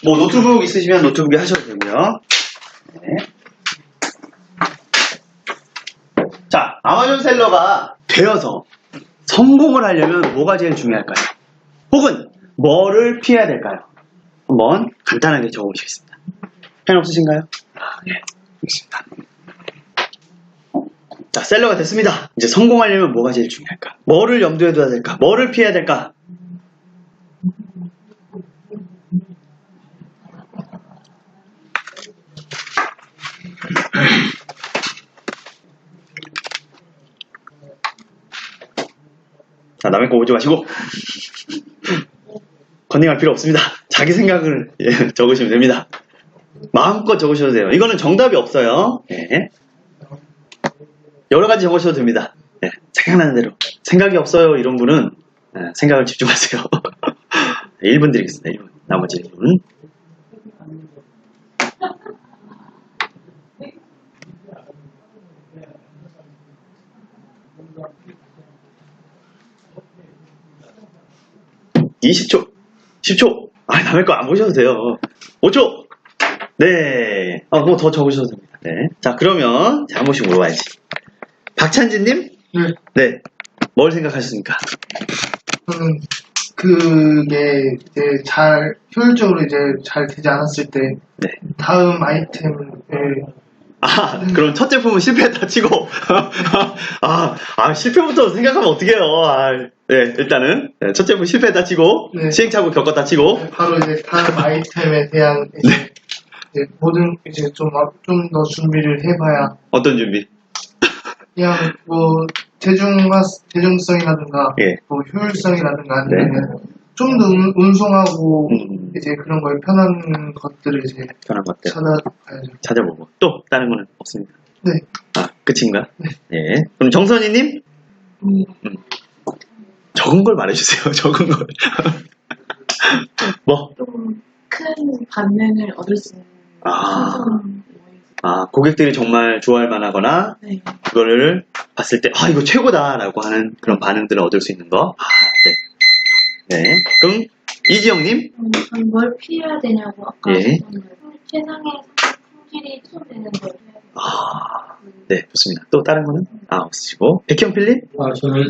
뭐 노트북 있으시면 노트북에 하셔도 되고요. 네. 자, 아마존 셀러가 되어서 성공을 하려면 뭐가 제일 중요할까요? 혹은 뭐를 피해야 될까요? 한번 간단하게 적어보시겠습니다. 펜 없으신가요? 네, 알겠습니다. 자, 셀러가 됐습니다. 이제 성공하려면 뭐가 제일 중요할까? 뭐를 염두에 둬야 될까? 뭐를 피해야 될까? 남의 거 오지 마시고 컨닝할 필요 없습니다. 자기 생각을 적으시면 됩니다. 마음껏 적으셔도 돼요. 이거는 정답이 없어요. 예. 여러 가지 적으셔도 됩니다. 예. 생각나는 대로. 생각이 없어요. 이런 분은 생각을 집중하세요. 1분 드리겠습니다. 1분. 나머지 1분. (20초) 10초. 남의 거 안 보셔도 돼요. 5초. 네. 뭐 더 적으셔도 됩니다. 네. 자, 그러면 한 번씩 물어봐야지. 박찬진님?
네.
네. 뭘 생각하셨습니까?
저는 그게 이제 효율적으로 이제 잘 되지 않았을 때
네.
다음 아이템을
그럼 첫 제품은 실패했다 치고 실패부터 생각하면 어떡해요. 네, 일단은 첫 제품 실패했다 치고
네.
시행착오 겪었다 치고
바로 이제 다음 아이템에 대한 이제 모든 이제 좀 더 준비를 해봐야
어떤 준비?
그냥 뭐 대중성이라든가
예.
뭐 효율성이라든가 아니면 좀 더 운송하고 이제 그런 거에 편한 것들을 이제
편한 것들
찾아봐야죠.
찾아보고 또 다른 거는 없습니다.
네.
끝인가?
네.
네. 그럼 정선이님? 적은 걸 말해주세요. 적은 걸. 뭐?
좀 큰 반응을 얻을 수 있는 신선
고객들이 정말 좋아할 만하거나
네.
그거를 봤을 때 이거 최고다라고 하는 그런 반응들을 얻을 수 있는 거. 네. 네. 그럼 이지영님?
저는 뭘 피해야 되냐고 아까
예.
하셨는데 최상의 품질이 훼손되는 걸 해야 돼요.
네, 좋습니다. 또 다른 거는? 없으시고. 백형필님?
저는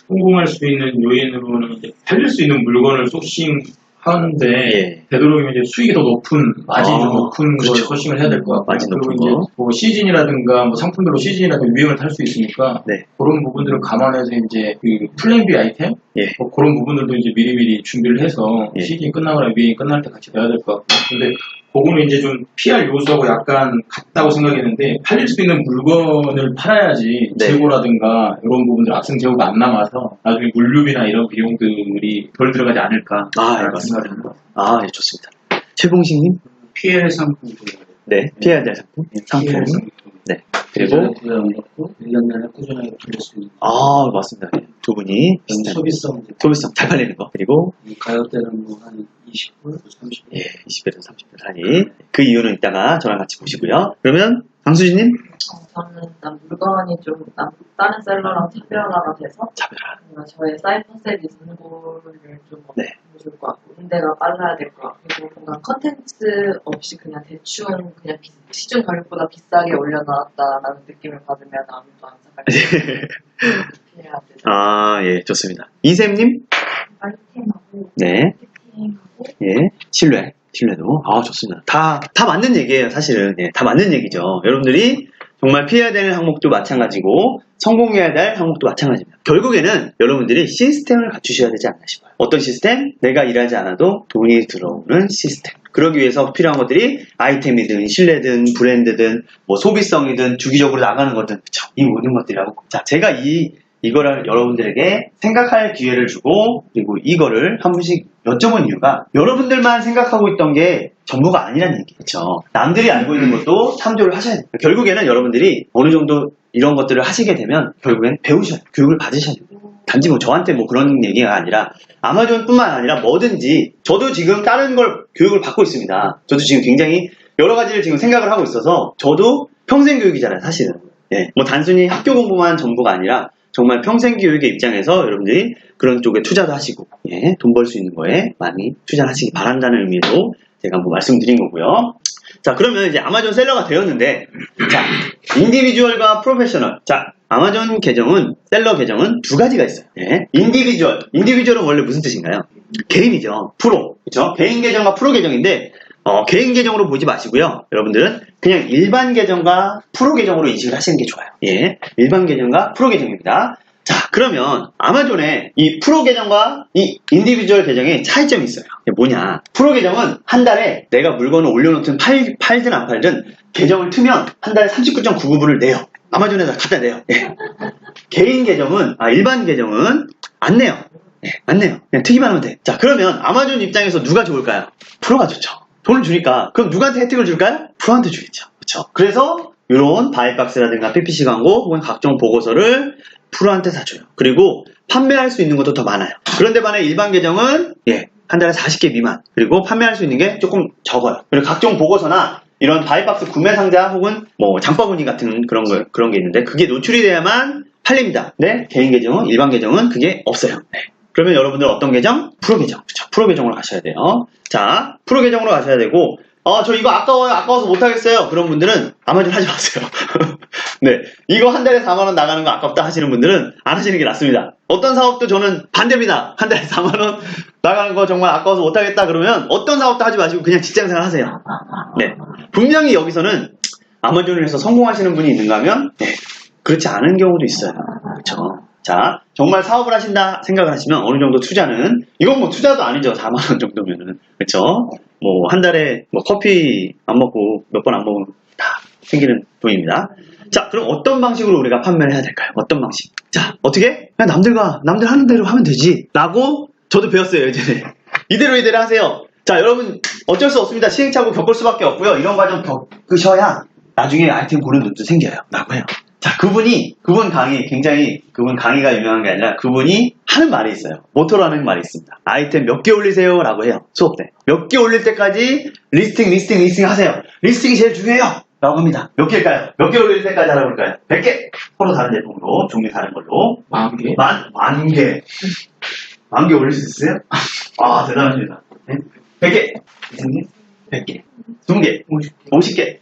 성공할 수 있는 요인으로는 이제 팔릴 수 있는 물건을 소싱 하는데
예.
되도록이면 이제 수익이 더 높은 마진이 좀 높은 걸
그렇죠.
소싱을 해야 될 것 같고
마진
그리고
높은
이제
거.
뭐 시즌이라든가 뭐 상품별로 시즌이라든가 유행을 탈 수 있으니까
네.
그런 부분들을 감안해서 이제 그 플랜 B 아이템
예.
뭐 그런 부분들도 이제 미리미리 준비를 해서
예.
시즌이 끝나거나 유행이 끝날 때 같이 돼야 될 것 같고 근데 그거는 이제 좀 PR 요소하고 약간 같다고 생각했는데 팔릴 수 있는 물건을 팔아야지
네.
재고라든가 이런 부분들 악성 재고가 안 남아서 나중에 물류비나 이런 비용들이 덜 들어가지 않을까
예, 맞습니다. 예, 좋습니다. 최봉식님?
PL 상품
네, 피해야 될 상품? 상품. 네. 그리고,
받고 1년 내내 꾸준하게 돌릴 수 있는
맞습니다. 네, 두 분이 비슷한
소비성
잘 팔리는 거. 그리고,
가격대는 뭐 한 20불, 30불
20배에서 30배 사이. 그 이유는 이따가 저랑 같이 보시고요. 그러면, 강수진님?
저는 일단 물건이 좀 다른 셀러랑 차별화가 돼서
차별화.
뭔가 저의 사이퍼셀 리스고를 좀
네.
보여줄 것 같고 응대가 빨라야 될 것 같고 그리고 뭔가 컨텐츠 없이 그냥 대충 그냥 시중 가격보다 비싸게 올려놨다라는 느낌을 받으면 아무도 안 사갈 필요해야 되죠.
예, 좋습니다. 이샘님?
아이템하고
네.
마케팅하고
예, 신뢰도. 좋습니다. 다 맞는 얘기예요, 사실은. 예, 다 맞는 얘기죠. 여러분들이 정말 피해야 될 항목도 마찬가지고, 성공해야 될 항목도 마찬가지입니다. 결국에는 여러분들이 시스템을 갖추셔야 되지 않나 싶어요. 어떤 시스템? 내가 일하지 않아도 돈이 들어오는 시스템. 그러기 위해서 필요한 것들이 아이템이든, 신뢰든, 브랜드든, 뭐 소비성이든, 주기적으로 나가는 거든, 그쵸? 이 모든 것들이라고. 자, 제가 이거를 여러분들에게 생각할 기회를 주고 그리고 이거를 한 번씩 여쭤본 이유가 여러분들만 생각하고 있던 게 전부가 아니라는 얘기죠. 남들이 알고 있는 것도 참조를 하셔야 돼요. 결국에는 여러분들이 어느 정도 이런 것들을 하시게 되면 결국엔 배우셔야 돼요. 교육을 받으셔야 돼요. 단지 뭐 저한테 뭐 그런 얘기가 아니라 아마존뿐만 아니라 뭐든지 저도 지금 다른 걸 교육을 받고 있습니다. 저도 지금 굉장히 여러 가지를 지금 생각을 하고 있어서 저도 평생 교육이잖아요, 사실은. 예, 뭐 단순히 학교 공부만 전부가 아니라 정말 평생 교육의 입장에서 여러분들이 그런 쪽에 투자도 하시고, 예, 돈 벌 수 있는 거에 많이 투자하시기 바란다는 의미로 제가 한번 말씀드린 거고요. 자, 그러면 이제 아마존 셀러가 되었는데, 자, 인디비주얼과 프로페셔널. 자, 아마존 계정은, 셀러 계정은 두 가지가 있어요. 예, 인디비주얼은 원래 무슨 뜻인가요? 개인이죠. 프로. 그쵸? 개인 계정과 프로 계정인데, 개인 계정으로 보지 마시고요. 여러분들은 그냥 일반 계정과 프로 계정으로 인식을 하시는 게 좋아요. 예, 일반 계정과 프로 계정입니다. 자, 그러면 아마존의 이 프로 계정과 이 인디비주얼 계정의 차이점이 있어요. 이게 뭐냐? 프로 계정은 한 달에 내가 물건을 올려놓든 팔든 안 팔든 계정을 트면 한 달에 39.99불을 내요. 아마존에다 갖다 내요. 예. 개인 계정은, 일반 계정은 안 내요. 네, 안 내요. 그냥 트기만 하면 돼. 자, 그러면 아마존 입장에서 누가 좋을까요? 프로가 좋죠. 돈을 주니까. 그럼 누구한테 혜택을 줄까요? 프로한테 주겠죠. 그렇죠. 그래서 이런 바이박스라든가 PPC 광고 혹은 각종 보고서를 프로한테 사줘요. 그리고 판매할 수 있는 것도 더 많아요. 그런데 반해 일반 계정은 한 달에 40개 미만. 그리고 판매할 수 있는 게 조금 적어요. 그리고 각종 보고서나 이런 바이박스 구매 상자 혹은 뭐 장바구니 같은 그런 게 있는데 그게 노출이 돼야만 팔립니다. 네, 개인 계정은 일반 계정은 그게 없어요. 네. 그러면 여러분들 어떤 계정? 프로 계정. 그렇죠. 프로 계정으로 가셔야 돼요. 자, 프로 계정으로 가셔야 되고 저 이거 아까워요. 아까워서 못하겠어요. 그런 분들은 아마존 하지 마세요. 네, 이거 한 달에 4만원 나가는 거 아깝다 하시는 분들은 안 하시는 게 낫습니다. 어떤 사업도 저는 반대입니다. 한 달에 4만원 나가는 거 정말 아까워서 못하겠다 그러면 어떤 사업도 하지 마시고 그냥 직장생활 하세요. 네, 분명히 여기서는 아마존을 해서 성공하시는 분이 있는가 하면 그렇지 않은 경우도 있어요. 그렇죠. 자, 정말 사업을 하신다 생각을 하시면 어느 정도 투자는, 이건 뭐 투자도 아니죠. 4만원 정도면은. 그쵸? 뭐, 한 달에 뭐 커피 안 먹고 몇 번 안 먹으면 다 생기는 돈입니다. 자, 그럼 어떤 방식으로 우리가 판매를 해야 될까요? 어떤 방식? 자, 어떻게? 그냥 남들 하는 대로 하면 되지. 라고 저도 배웠어요, 예전에. 이대로 하세요. 자, 여러분, 어쩔 수 없습니다. 시행착오 겪을 수밖에 없고요. 이런 과정 겪으셔야 나중에 아이템 고른 돈도 생겨요. 라고 해요. 자, 그분 강의가 유명한 게 아니라 그분이 하는 말이 있어요. 모토로 하는 말이 있습니다. 아이템 몇 개 올리세요? 라고 해요. 수업 때. 몇 개 올릴 때까지 리스팅 하세요. 리스팅이 제일 중요해요. 라고 합니다. 몇 개일까요? 몇 개 올릴 때까지 하라고 할까요? 100개! 서로 다른 제품으로, 종류 다른 걸로.
10,000개?
만 개. 10,000개 올릴 수 있어요? 아, 대단하십니다. 네? 100개. 100개. 20개. 50개.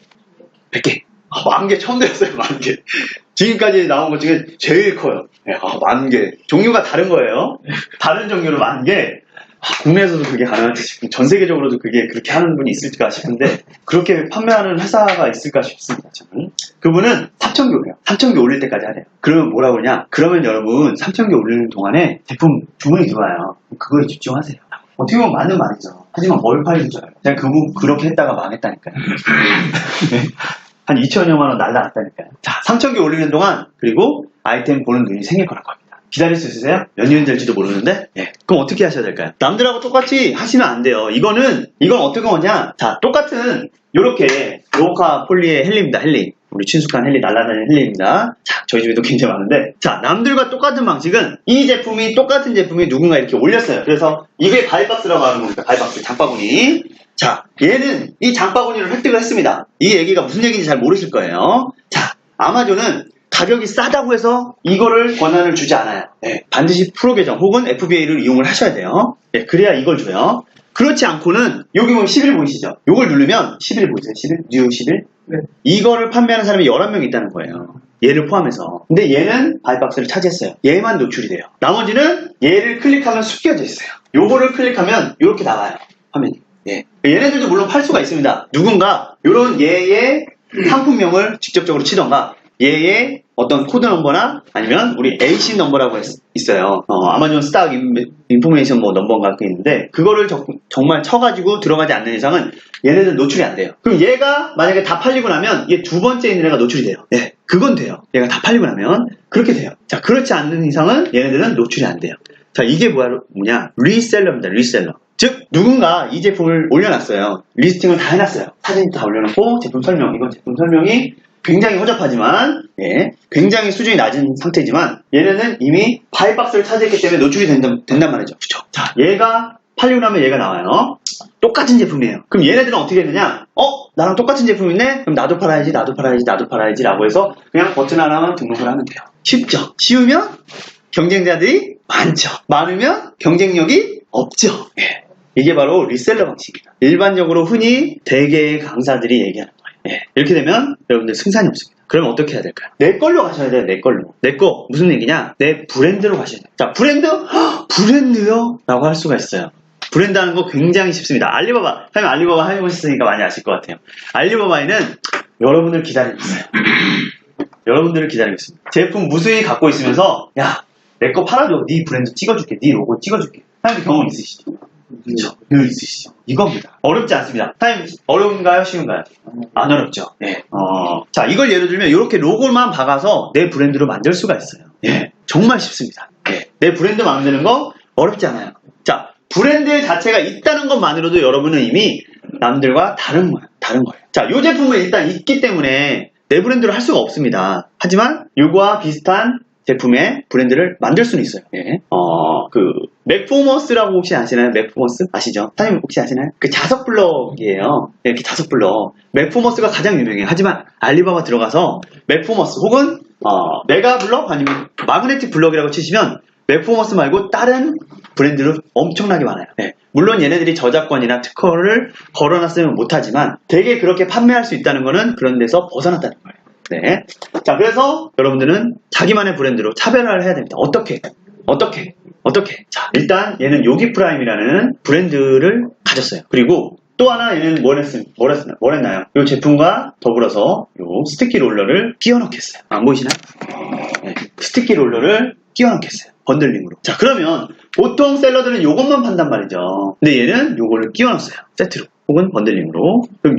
100개. 10,000개 처음 들었어요. 10,000개. 지금까지 나온 것 중에 제일 커요. 10,000개. 종류가 다른 거예요. 다른 종류로 10,000개. 국내에서도 그게 가능할지 싶고 전 세계적으로도 그게 그렇게 하는 분이 있을까 싶은데 그렇게 판매하는 회사가 있을까 싶습니다. 저는. 그분은 3,000개 올려요. 3,000개 올릴 때까지 하래요. 그러면 뭐라고 그러냐? 그러면 여러분 3,000개 올리는 동안에 제품 주문이 들어와요. 그거에 집중하세요. 어떻게 보면 맞는 말이죠. 하지만 뭘 팔릴 줄 알아요. 그냥 그분 그렇게 했다가 망했다니까요. 네. 한 2천여만 원 날라갔다니까요. 자, 3,000개 올리는 동안 그리고 아이템 보는 눈이 생길 거라고 합니다. 기다릴 수 있으세요? 몇 년 될지도 모르는데 그럼 어떻게 하셔야 될까요? 남들하고 똑같이 하시면 안 돼요. 이건 어떻게 하냐? 자, 똑같은 요렇게 로카 폴리의 헬리입니다. 헬리. 우리 친숙한 헬리, 날라다니는 헬리입니다. 자, 저희 집에도 굉장히 많은데 자, 남들과 똑같은 방식은 똑같은 제품이 누군가 이렇게 올렸어요. 그래서 이게 바이박스라고 하는 겁니다. 바이박스, 장바구니. 자, 얘는 이 장바구니를 획득을 했습니다. 이 얘기가 무슨 얘기인지 잘 모르실 거예요. 자, 아마존은 가격이 싸다고 해서 이거를 권한을 주지 않아요. 반드시 프로 계정 혹은 FBA를 이용을 하셔야 돼요. 그래야 이걸 줘요. 그렇지 않고는 여기 보면 11 보이시죠? 이걸 누르면 11 보이세요? 11? 뉴 11?
네.
이거를 판매하는 사람이 11명 있다는 거예요. 얘를 포함해서. 근데 얘는 바이박스를 차지했어요. 얘만 노출이 돼요. 나머지는 얘를 클릭하면 숨겨져 있어요. 요거를 클릭하면 이렇게 나와요. 화면이. 얘네들도 물론 팔 수가 있습니다. 누군가 요런 얘의 상품명을 직접적으로 치던가 얘의 어떤 코드 넘버나 아니면 우리 AC 넘버라고 있어요. 아마존 스탁 인포메이션 뭐 넘버가 그게 있는데 그거를 정말 쳐가지고 들어가지 않는 이상은 얘네들 노출이 안 돼요. 그럼 얘가 만약에 다 팔리고 나면 얘 두 번째 있는 애가 노출이 돼요. 그건 돼요. 얘가 다 팔리고 나면 그렇게 돼요. 자, 그렇지 않는 이상은 얘네들은 노출이 안 돼요. 자, 이게 뭐냐? 리셀러입니다. 리셀러. 즉 누군가 이 제품을 올려놨어요. 리스팅을 다 해놨어요. 사진도 다 올려놓고 제품 설명, 이건 제품 설명이 굉장히 허접하지만 굉장히 수준이 낮은 상태지만 얘네는 이미 바이박스를 차지했기 때문에 노출이 된단 말이죠. 그렇죠? 자, 얘가 팔리고 나면 얘가 나와요. 똑같은 제품이에요. 그럼 얘네들은 어떻게 했느냐? 나랑 똑같은 제품이네? 그럼 나도 팔아야지 라고 해서 그냥 버튼 하나만 등록을 하면 돼요. 쉽죠? 쉬우면 경쟁자들이 많죠. 많으면 경쟁력이 없죠. 이게 바로 리셀러 방식입니다. 일반적으로 흔히 대개의 강사들이 얘기하는 거예요. 이렇게 되면 여러분들 승산이 없습니다. 그러면 어떻게 해야 될까요? 내 걸로 가셔야 돼요. 내 걸로. 내 거 무슨 얘기냐? 내 브랜드로 가셔야 돼요. 자, 브랜드? 브랜드요? 라고 할 수가 있어요. 브랜드 하는 거 굉장히 쉽습니다. 알리바바. 사장님 알리바바 해보셨으니까 많이 아실 것 같아요. 알리바바에는 여러분을 기다리고 있어요. 여러분들을 기다리고 있습니다. 제품 무수히 갖고 있으면서 야, 내 거 팔아줘. 네 브랜드 찍어줄게. 네 로고 찍어줄게. 사장님 경험 있으시죠? 그렇죠. 늘 있으시죠. 이겁니다. 어렵지 않습니다. 사장님 어려운가요? 쉬운가요? 안 어렵죠. 자, 이걸 예를 들면 이렇게 로고만 박아서 내 브랜드로 만들 수가 있어요. 정말 쉽습니다. 내 브랜드 만드는 거 어렵지 않아요. 자, 브랜드 자체가 있다는 것만으로도 여러분은 이미 남들과 다른 거예요. 자, 이 제품은 일단 있기 때문에 내 브랜드로 할 수가 없습니다. 하지만 이거와 비슷한 제품의 브랜드를 만들 수는 있어요. 맥포머스라고 혹시 아시나요? 맥포머스? 아시죠? 사장님 혹시 아시나요? 그 자석 블럭이에요. 이렇게 자석 블럭. 맥포머스가 가장 유명해요. 하지만 알리바바 들어가서 맥포머스 혹은 메가 블럭 아니면 마그네틱 블럭이라고 치시면 맥포머스 말고 다른 브랜드로 엄청나게 많아요. 물론 얘네들이 저작권이나 특허를 걸어놨으면 못하지만 되게 그렇게 판매할 수 있다는 거는 그런 데서 벗어났다는 거예요. 네. 자, 그래서 여러분들은 자기만의 브랜드로 차별화를 해야 됩니다. 어떻게? 자, 일단 얘는 요기 프라임이라는 브랜드를 가졌어요. 그리고 또 하나 얘는 뭘 했나요? 이 제품과 더불어서 요 스티키 롤러를 끼워 넣겠어요. 안 보이시나요? 네. 스티키 롤러를 끼워 넣겠어요. 번들링으로. 자, 그러면 보통 샐러드는 요것만 판단 말이죠. 근데 얘는 요거를 끼워 넣었어요. 세트로. 혹은 번들링으로. 그럼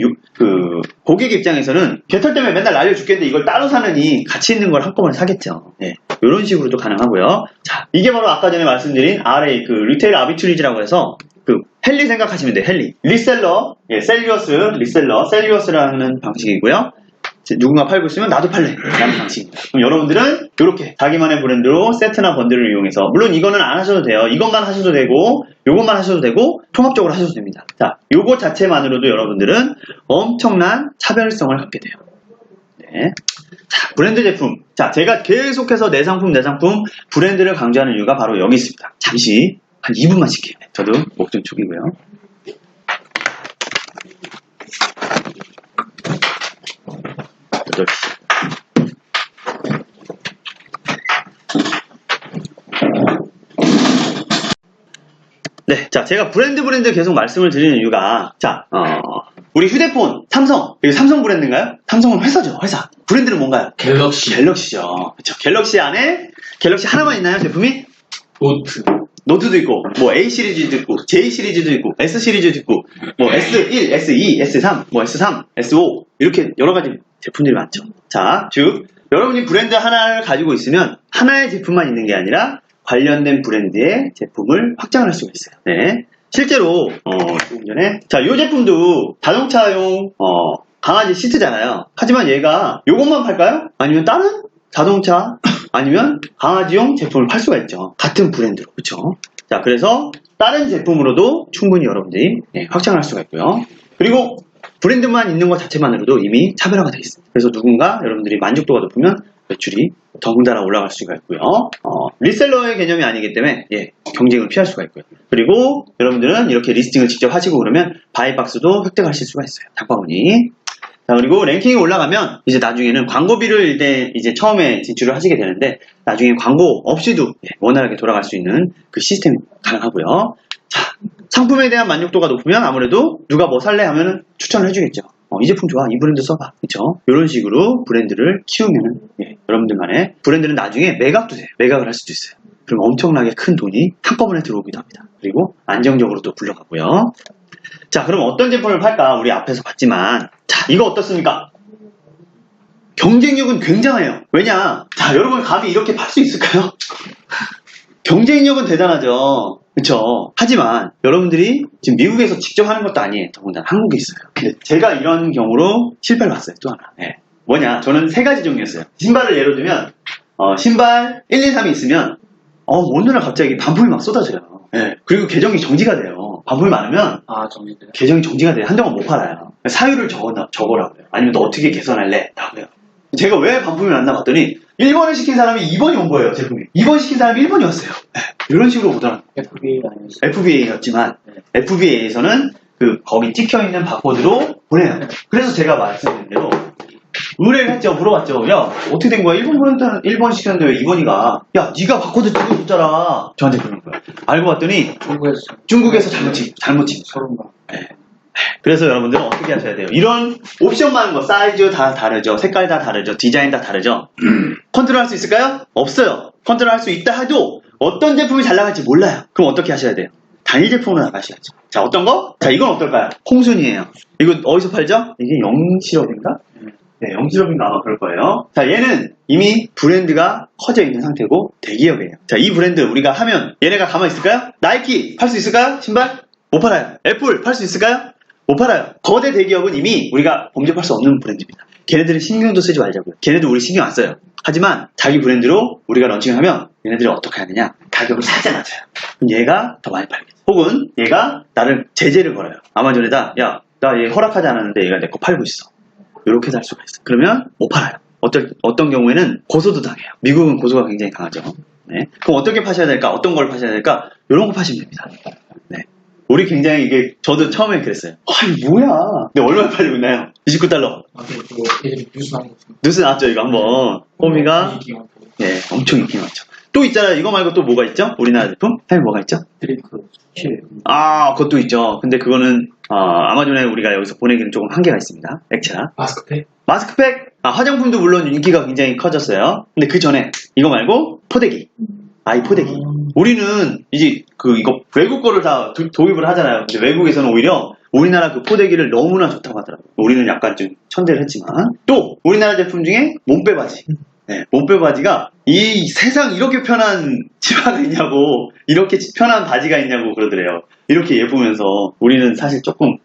고객 입장에서는 개털 때문에 맨날 날려 죽겠는데 이걸 따로 사느니 같이 있는 걸 한꺼번에 사겠죠. 네. 이런 식으로도 가능하고요. 자, 이게 바로 아까 전에 말씀드린 RA, 리테일 아비투리지라고 해서 헬리 생각하시면 돼요. 헬리. 리셀러, 셀리어스라는 방식이고요. 누군가 팔고 있으면 나도 팔래 라는 방식입니다. 그럼 여러분들은 이렇게 자기만의 브랜드로 세트나 번들을 이용해서, 물론 이거는 안 하셔도 돼요. 이것만 하셔도 되고 요것만 하셔도 되고 통합적으로 하셔도 됩니다. 자, 요것 자체만으로도 여러분들은 엄청난 차별성을 갖게 돼요. 네. 자, 브랜드 제품. 자, 제가 계속해서 내 상품 브랜드를 강조하는 이유가 바로 여기 있습니다. 잠시 한 2분만 쉴게요. 저도 목 좀 축이고요. 네, 자, 제가 브랜드 계속 말씀을 드리는 이유가, 자, 우리 휴대폰, 삼성, 이거 삼성 브랜드인가요? 삼성은 회사죠, 회사. 브랜드는 뭔가요? 갤럭시죠. 그쵸. 갤럭시 안에, 갤럭시 하나만 있나요, 제품이? 노트도 있고, 뭐 A 시리즈도 있고, J 시리즈도 있고, S 시리즈도 있고, 뭐 S1, S2, S3, 뭐 S3, S5 이렇게 여러 가지 제품들이 많죠. 자, 즉 여러분이 브랜드 하나를 가지고 있으면 하나의 제품만 있는 게 아니라 관련된 브랜드의 제품을 확장을 할 수가 있어요. 네, 실제로 조금 전에 자, 이 제품도 자동차용 강아지 시트잖아요. 하지만 얘가 요것만 팔까요? 아니면 다른 자동차 아니면 강아지용 제품을 팔 수가 있죠. 같은 브랜드로. 그쵸? 자, 그래서 다른 제품으로도 충분히 여러분들이 확장할 수가 있고요. 그리고 브랜드만 있는 것 자체만으로도 이미 차별화가 되어 있습니다. 그래서 누군가 여러분들이 만족도가 높으면 매출이 더군다나 올라갈 수가 있고요. 리셀러의 개념이 아니기 때문에 경쟁을 피할 수가 있고요. 그리고 여러분들은 이렇게 리스팅을 직접 하시고 그러면 바이박스도 획득하실 수가 있어요. 장바구니. 자, 그리고 랭킹이 올라가면 이제 나중에는 광고비를 이제 처음에 진출을 하시게 되는데 나중에 광고 없이도 원활하게 돌아갈 수 있는 그 시스템이 가능하고요. 자, 상품에 대한 만족도가 높으면 아무래도 누가 뭐 살래 하면 추천을 해주겠죠. 이 제품 좋아, 이 브랜드 써봐. 그쵸? 이런 식으로 브랜드를 키우면 여러분들만의 브랜드는 나중에 매각도 돼요. 매각을 할 수도 있어요. 그럼 엄청나게 큰 돈이 한꺼번에 들어오기도 합니다. 그리고 안정적으로 또 굴러가고요. 자, 그럼 어떤 제품을 팔까? 우리 앞에서 봤지만, 자, 이거 어떻습니까? 경쟁력은 굉장해요. 왜냐? 자, 여러분 감히 이렇게 팔 수 있을까요? 경쟁력은 대단하죠. 그쵸? 하지만 여러분들이 지금 미국에서 직접 하는 것도 아니에요. 더군다나 한국에 있어요. 근데 제가 이런 경우로 실패를 봤어요. 또 하나. 뭐냐? 저는 3가지 종류였어요. 신발을 예로 들면 신발 1, 2, 3이 있으면 어느 날 갑자기 반품이 막 쏟아져요. 그리고 계정이 정지가 돼요. 반품이 많으면
정지돼요?
계정이 정지가 돼요. 한동안 못 팔아요. 사유를 적어라고요. 아니면 너 어떻게 개선할래? 라고요. 제가 왜 반품이 왔나 봤더니 1번을 시킨 사람이 2번이 온 거예요. 제품이. 2번 시킨 사람이 1번이 왔어요. 이런 식으로 오더라고요.
FBA 아니었어요?
FBA였지만 FBA에서는 거기 찍혀있는 바코드로 보내요. 그래서 제가 말씀드린 대로 의뢰를 했죠. 물어봤죠. 야, 어떻게 된 거야? 1번 시켰는데 왜 2번이가? 야, 네가 바코드 찍어줬잖아. 저한테 그러는 거예요. 알고 봤더니 중국에서 잘못 찍은
서른가.
그래서 여러분들은 어떻게 하셔야 돼요? 이런 옵션 많은 거, 사이즈 다 다르죠. 색깔 다 다르죠. 디자인 다 다르죠. 컨트롤 할 수 있을까요? 없어요. 컨트롤 할 수 있다 해도 어떤 제품이 잘 나갈지 몰라요. 그럼 어떻게 하셔야 돼요? 단일 제품으로 나가셔야죠. 자, 어떤 거? 자, 이건 어떨까요? 홍순이에요. 이거 어디서 팔죠? 이게 영실업인가? 네, 영수증인가 아마 그럴 거예요. 자, 얘는 이미 브랜드가 커져 있는 상태고 대기업이에요. 자, 이 브랜드 우리가 하면 얘네가 가만히 있을까요? 나이키 팔 수 있을까요? 신발? 못 팔아요. 애플 팔 수 있을까요? 못 팔아요. 거대 대기업은 이미 우리가 범접할 수 없는 브랜드입니다. 걔네들은 신경도 쓰지 말자고요. 걔네도 우리 신경 안 써요. 하지만 자기 브랜드로 우리가 런칭하면 얘네들이 어떻게 하느냐? 가격을 살짝 낮춰요. 그럼 얘가 더 많이 팔겠죠. 혹은 얘가 나를 제재를 걸어요. 아마존에다 야, 나 얘 허락하지 않았는데 얘가 내 거 팔고 있어. 이렇게 할 수가 있어요. 그러면 못 팔아요. 어떤 경우에는 고소도 당해요. 미국은 고소가 굉장히 강하죠. 네. 그럼 어떻게 파셔야 될까? 어떤 걸 파셔야 될까? 이런 거 파시면 됩니다. 네. 우리 굉장히 이게 저도 처음에 그랬어요. 이게 뭐야? 근데 얼마나 팔리고 있나요? $29.
예전에 뉴스 나온 거
뉴스 나왔죠 이거 한번. 호미가 네, 엄청 인기 많죠. 또 있잖아요. 이거 말고 또 뭐가 있죠? 우리나라 제품? 사실 뭐가 있죠?
드링크, 실.
아, 그것도 있죠. 근데 그거는 아마존에 우리가 여기서 보내기는 조금 한계가 있습니다. 액체라.
마스크팩?
마스크팩, 화장품도 물론 인기가 굉장히 커졌어요. 근데 그 전에 이거 말고 포대기. 아이 포대기. 우리는 이제 이거 외국 거를 다 도입을 하잖아요. 근데 외국에서는 오히려 우리나라 그 포대기를 너무나 좋다고 하더라고요. 우리는 약간 좀 천대를 했지만 또 우리나라 제품 중에 몸빼 바지. 네, 몸빼 바지가 이 세상 이렇게 편한 치마가 있냐고, 이렇게 편한 바지가 있냐고 그러더래요. 이렇게 예쁘면서 우리는 사실 조금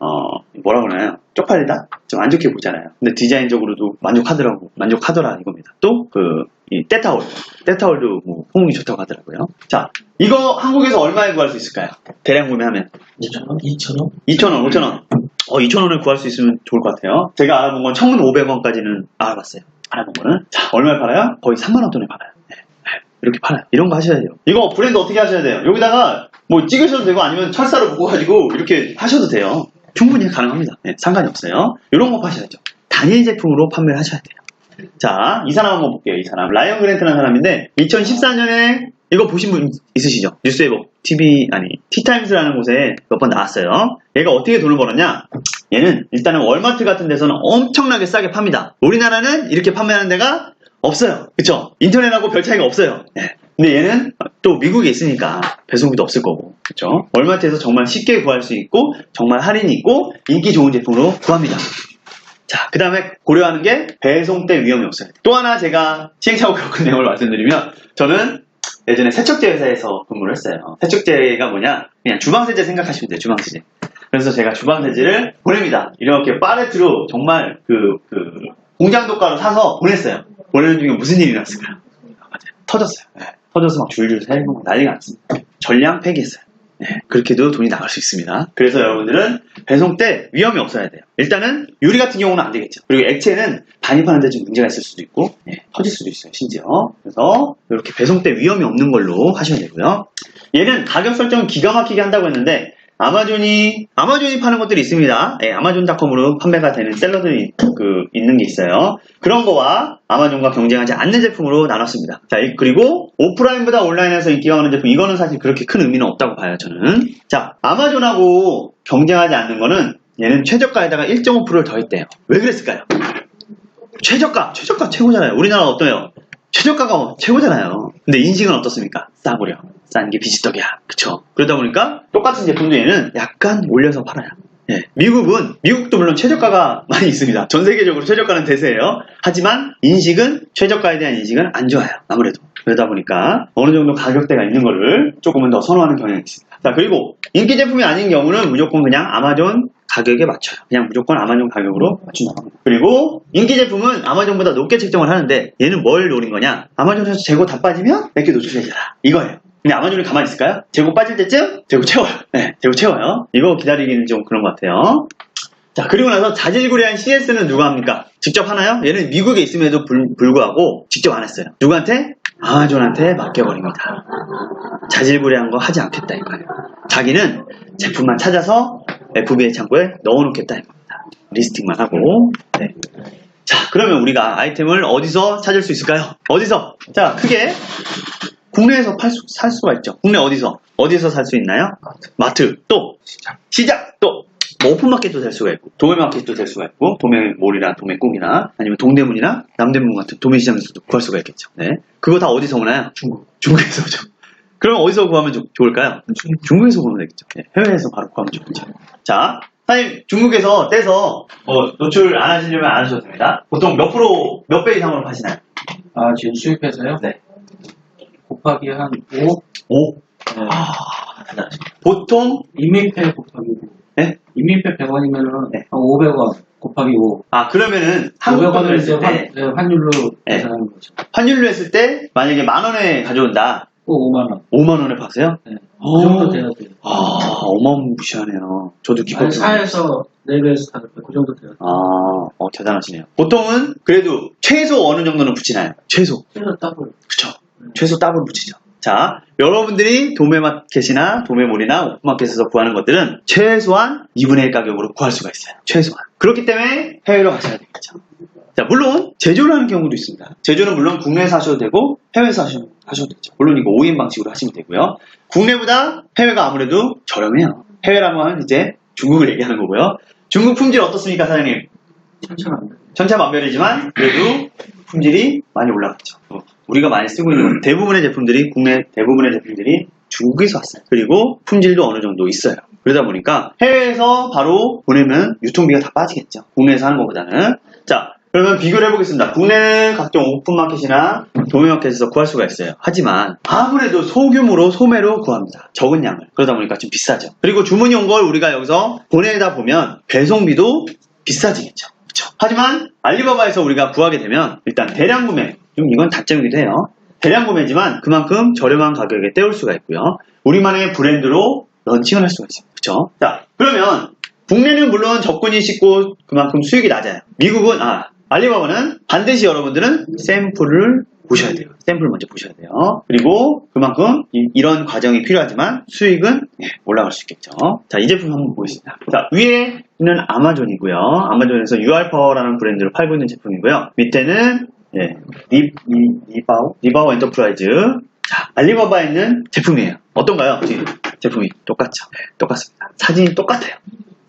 뭐라 그러나요? 쪽팔리다? 좀 안 좋게 보잖아요. 근데 디자인적으로도 만족하더라 이겁니다. 또 이 때타올도 뭐 호응이 좋다고 하더라고요. 자, 이거 한국에서 얼마에 구할 수 있을까요? 대량 구매하면
2,000원? 2,000원?
2,000원, 5,000원. 2,000원에 구할 수 있으면 좋을 것 같아요. 제가 알아본 건 1,500원까지는 알아봤어요. 알아본 거는. 자, 얼마에 팔아요? 거의 3만 원 돈에 팔아요. 네. 이렇게 팔아요. 이런 거 하셔야 돼요. 이거 브랜드 어떻게 하셔야 돼요? 여기다가 뭐 찍으셔도 되고 아니면 철사로 묶어가지고 이렇게 하셔도 돼요. 충분히 가능합니다. 네, 상관이 없어요. 이런 거 파셔야죠. 단일 제품으로 판매를 하셔야 돼요. 자, 이 사람 한번 볼게요. 이 사람. 라이언 그랜트라는 사람인데 2014년에 이거 보신 분 있으시죠? 뉴스에 티타임스라는 곳에 몇 번 나왔어요. 얘가 어떻게 돈을 벌었냐? 얘는 일단은 월마트 같은 데서는 엄청나게 싸게 팝니다. 우리나라는 이렇게 판매하는 데가 없어요. 그쵸? 인터넷하고 별 차이가 없어요. 네. 근데 얘는 또 미국에 있으니까 배송비도 없을 거고, 그쵸? 월마트에서 정말 쉽게 구할 수 있고 정말 할인이 있고 인기 좋은 제품으로 구합니다. 자, 그 다음에 고려하는 게 배송 때 위험이 없어요. 또 하나 제가 시행착오 겪은 내용을 말씀드리면, 저는 예전에 세척제 회사에서 근무를 했어요. 세척제가 뭐냐? 그냥 주방세제 생각하시면 돼요. 주방세제. 그래서 제가 주방세제를 보냅니다. 이렇게 팔레트로 정말 공장도가로 사서 보냈어요. 보내는 중에 무슨 일이 났을까요? 맞아요. 터졌어요. 네. 터져서 막 줄줄 새고 난리가 났습니다. 전량 폐기했어요. 네, 그렇게도 돈이 나갈 수 있습니다. 그래서 여러분들은 배송 때 위험이 없어야 돼요. 일단은 유리 같은 경우는 안 되겠죠. 그리고 액체는 반입하는데 좀 문제가 있을 수도 있고 터질 수도 있어요. 심지어. 그래서 이렇게 배송 때 위험이 없는 걸로 하셔야 되고요. 얘는 가격 설정은 기가 막히게 한다고 했는데 아마존이 파는 것들이 있습니다. 네, 아마존닷컴으로 판매가 되는 셀러들이 있는 게 있어요. 그런 거와 아마존과 경쟁하지 않는 제품으로 나눴습니다. 자, 그리고 오프라인보다 온라인에서 인기가 많은 제품, 이거는 사실 그렇게 큰 의미는 없다고 봐요, 저는. 자, 아마존하고 경쟁하지 않는 거는 얘는 최저가에다가 1.5%를 더했대요. 왜 그랬을까요? 최저가 최고잖아요. 우리나라 어때요? 최저가가 최고잖아요. 근데 인식은 어떻습니까? 싸구려. 싼 게 비지떡이야. 그쵸? 그러다 보니까 똑같은 제품도 얘는 약간 올려서 팔아요. 예. 미국도 물론 최저가가 많이 있습니다. 전 세계적으로 최저가는 대세예요. 하지만 인식은, 최저가에 대한 인식은 안 좋아요. 아무래도. 그러다 보니까 어느 정도 가격대가 있는 거를 조금은 더 선호하는 경향이 있습니다. 자, 그리고 인기 제품이 아닌 경우는 무조건 그냥 아마존 가격에 맞춰요. 그냥 무조건 아마존 가격으로 맞춘다고 합니다. 그리고 인기 제품은 아마존보다 높게 책정을 하는데 얘는 뭘 노린 거냐? 아마존에서 재고 다 빠지면 내게 노출해줘라. 이거예요. 근데 아마존이 가만히 있을까요? 재고 빠질 때쯤 재고 채워요. 네, 재고 채워요. 이거 기다리기는 좀 그런 것 같아요. 자, 그리고 나서 자질구레한 CS는 누가 합니까? 직접 하나요? 얘는 미국에 있음에도 불구하고 직접 안 했어요. 누구한테? 아마존한테 맡겨버립니다. 자질구레한 거 하지 않겠다 이거예요. 자기는 제품만 찾아서 FBA 창고에 넣어놓겠다 이겁니다. 리스팅만 하고. 네. 자, 그러면 우리가 아이템을 어디서 찾을 수 있을까요? 어디서? 자, 크게 국내에서 살 수가 있죠. 국내 어디서 살 수 있나요? 마트, 또 시장, 또 뭐 오픈마켓도 될 수가 있고, 도매마켓도 될 수가 있고, 도매몰이나 도매꿈이나 아니면 동대문이나 남대문 같은 도매시장에서도 구할 수가 있겠죠. 네, 그거 다 어디서 오나요? 중국에서 오죠. 그럼 어디서 구하면 좋을까요? 중국에서 구하면 되겠죠. 네, 해외에서 바로 구하면 좋겠죠. 자, 사장님, 중국에서 떼서 노출 안 하시려면 안 하셔도 됩니다. 보통 몇 배 이상으로 파시나요?
아, 지금 수입해서요?
네.
곱하기 한 5?
5.
네.
대단하십니다. 보통,
인민폐 곱하기 5.
네?
인민폐 100원이면은
네.
한 500원 곱하기 5.
그러면은, 한국 돈으로
500원을
했을 때,
환율로
네.
계산하는 거죠.
환율로 했을 때, 만약에 10,000원에 가져온다,
꼭 5만원.
5만원에 파세요?
네. 그 정도 돼야 돼요.
어마무시하네요. 저도 기껏.
아니, 4에서 4배에서 5배, 그 정도 돼야 돼요.
대단하시네요. 보통은 그래도 최소 어느 정도는 붙이나요? 최소.
그래서 더블.
그쵸. 최소 더블 붙이죠. 자, 여러분들이 도매마켓이나 도매몰이나 오픈마켓에서 구하는 것들은 최소한 2분의 1 가격으로 구할 수가 있어요. 최소한. 그렇기 때문에 해외로 가셔야 되겠죠. 자, 물론 제조를 하는 경우도 있습니다. 제조는 물론 국내에서 하셔도 되고 해외에서 하셔도 되죠. 물론 이거 5인 방식으로 하시면 되고요. 국내보다 해외가 아무래도 저렴해요. 해외라면 이제 중국을 얘기하는 거고요. 중국 품질 어떻습니까, 사장님?
천차만별.
천차만별이지만 그래도 품질이 많이 올라갔죠. 우리가 많이 쓰고 있는 대부분의 제품들이 국내 대부분의 제품들이 중국에서 왔어요. 그리고 품질도 어느 정도 있어요. 그러다 보니까 해외에서 바로 보내면 유통비가 다 빠지겠죠. 국내에서 하는 것보다는. 자, 그러면 비교를 해보겠습니다. 국내는 각종 오픈마켓이나 도매마켓에서 구할 수가 있어요. 하지만 아무래도 소규모로 소매로 구합니다. 적은 양을. 그러다 보니까 좀 비싸죠. 그리고 주문이 온 걸 우리가 여기서 보내다 보면 배송비도 비싸지겠죠. 그렇죠? 하지만 알리바바에서 우리가 구하게 되면 일단 대량 구매, 좀 이건 단점이기도 해요. 대량 구매지만 그만큼 저렴한 가격에 떼올 수가 있고요. 우리만의 브랜드로 런칭을 할 수가 있습니다. 그렇죠? 자, 그러면 국내는 물론 접근이 쉽고 그만큼 수익이 낮아요. 미국은 알리바바는 반드시 여러분들은 샘플을 보셔야 돼요. 샘플 먼저 보셔야 돼요. 그리고 그만큼 이런 과정이 필요하지만 수익은 올라갈 수 있겠죠. 자, 이 제품 한번 보겠습니다. 자, 위에는 아마존이고요. 아마존에서 UR파워라는 브랜드를 팔고 있는 제품이고요. 밑에는 리바오 엔터프라이즈. 자, 알리바바에 있는 제품이에요. 어떤가요? 제품이 똑같죠. 똑같습니다. 사진이 똑같아요.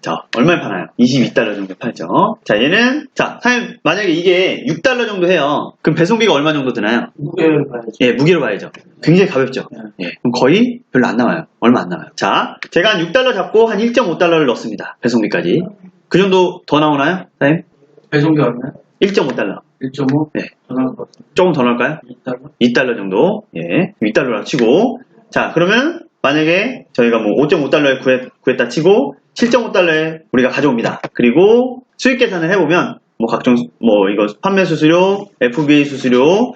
자, 얼마에 파나요? 22달러 정도 팔죠. 자, 얘는, 사장님, 만약에 이게 6달러 정도 해요. 그럼 배송비가 얼마 정도 드나요?
무게를 봐야죠.
예, 무게로 봐야죠. 굉장히 가볍죠? 예, 그럼 거의 별로 안 나와요. 얼마 안 나와요. 자, 제가 한 6달러 잡고 한 1.5달러를 넣습니다. 배송비까지. 그 정도 더 나오나요? 사장님?
배송비 얼마요?
1.5달러.
1.5?
네.
더 나올 것 같아요.
조금 더 넣을까요?
2달러?
2달러 정도. 예, 2달러라고 치고. 자, 그러면 만약에 저희가 뭐 5.5달러에 구했다 치고 7.5달러에 우리가 가져옵니다. 그리고 수익 계산을 해보면 뭐 각종 이거 판매 수수료, FBA 수수료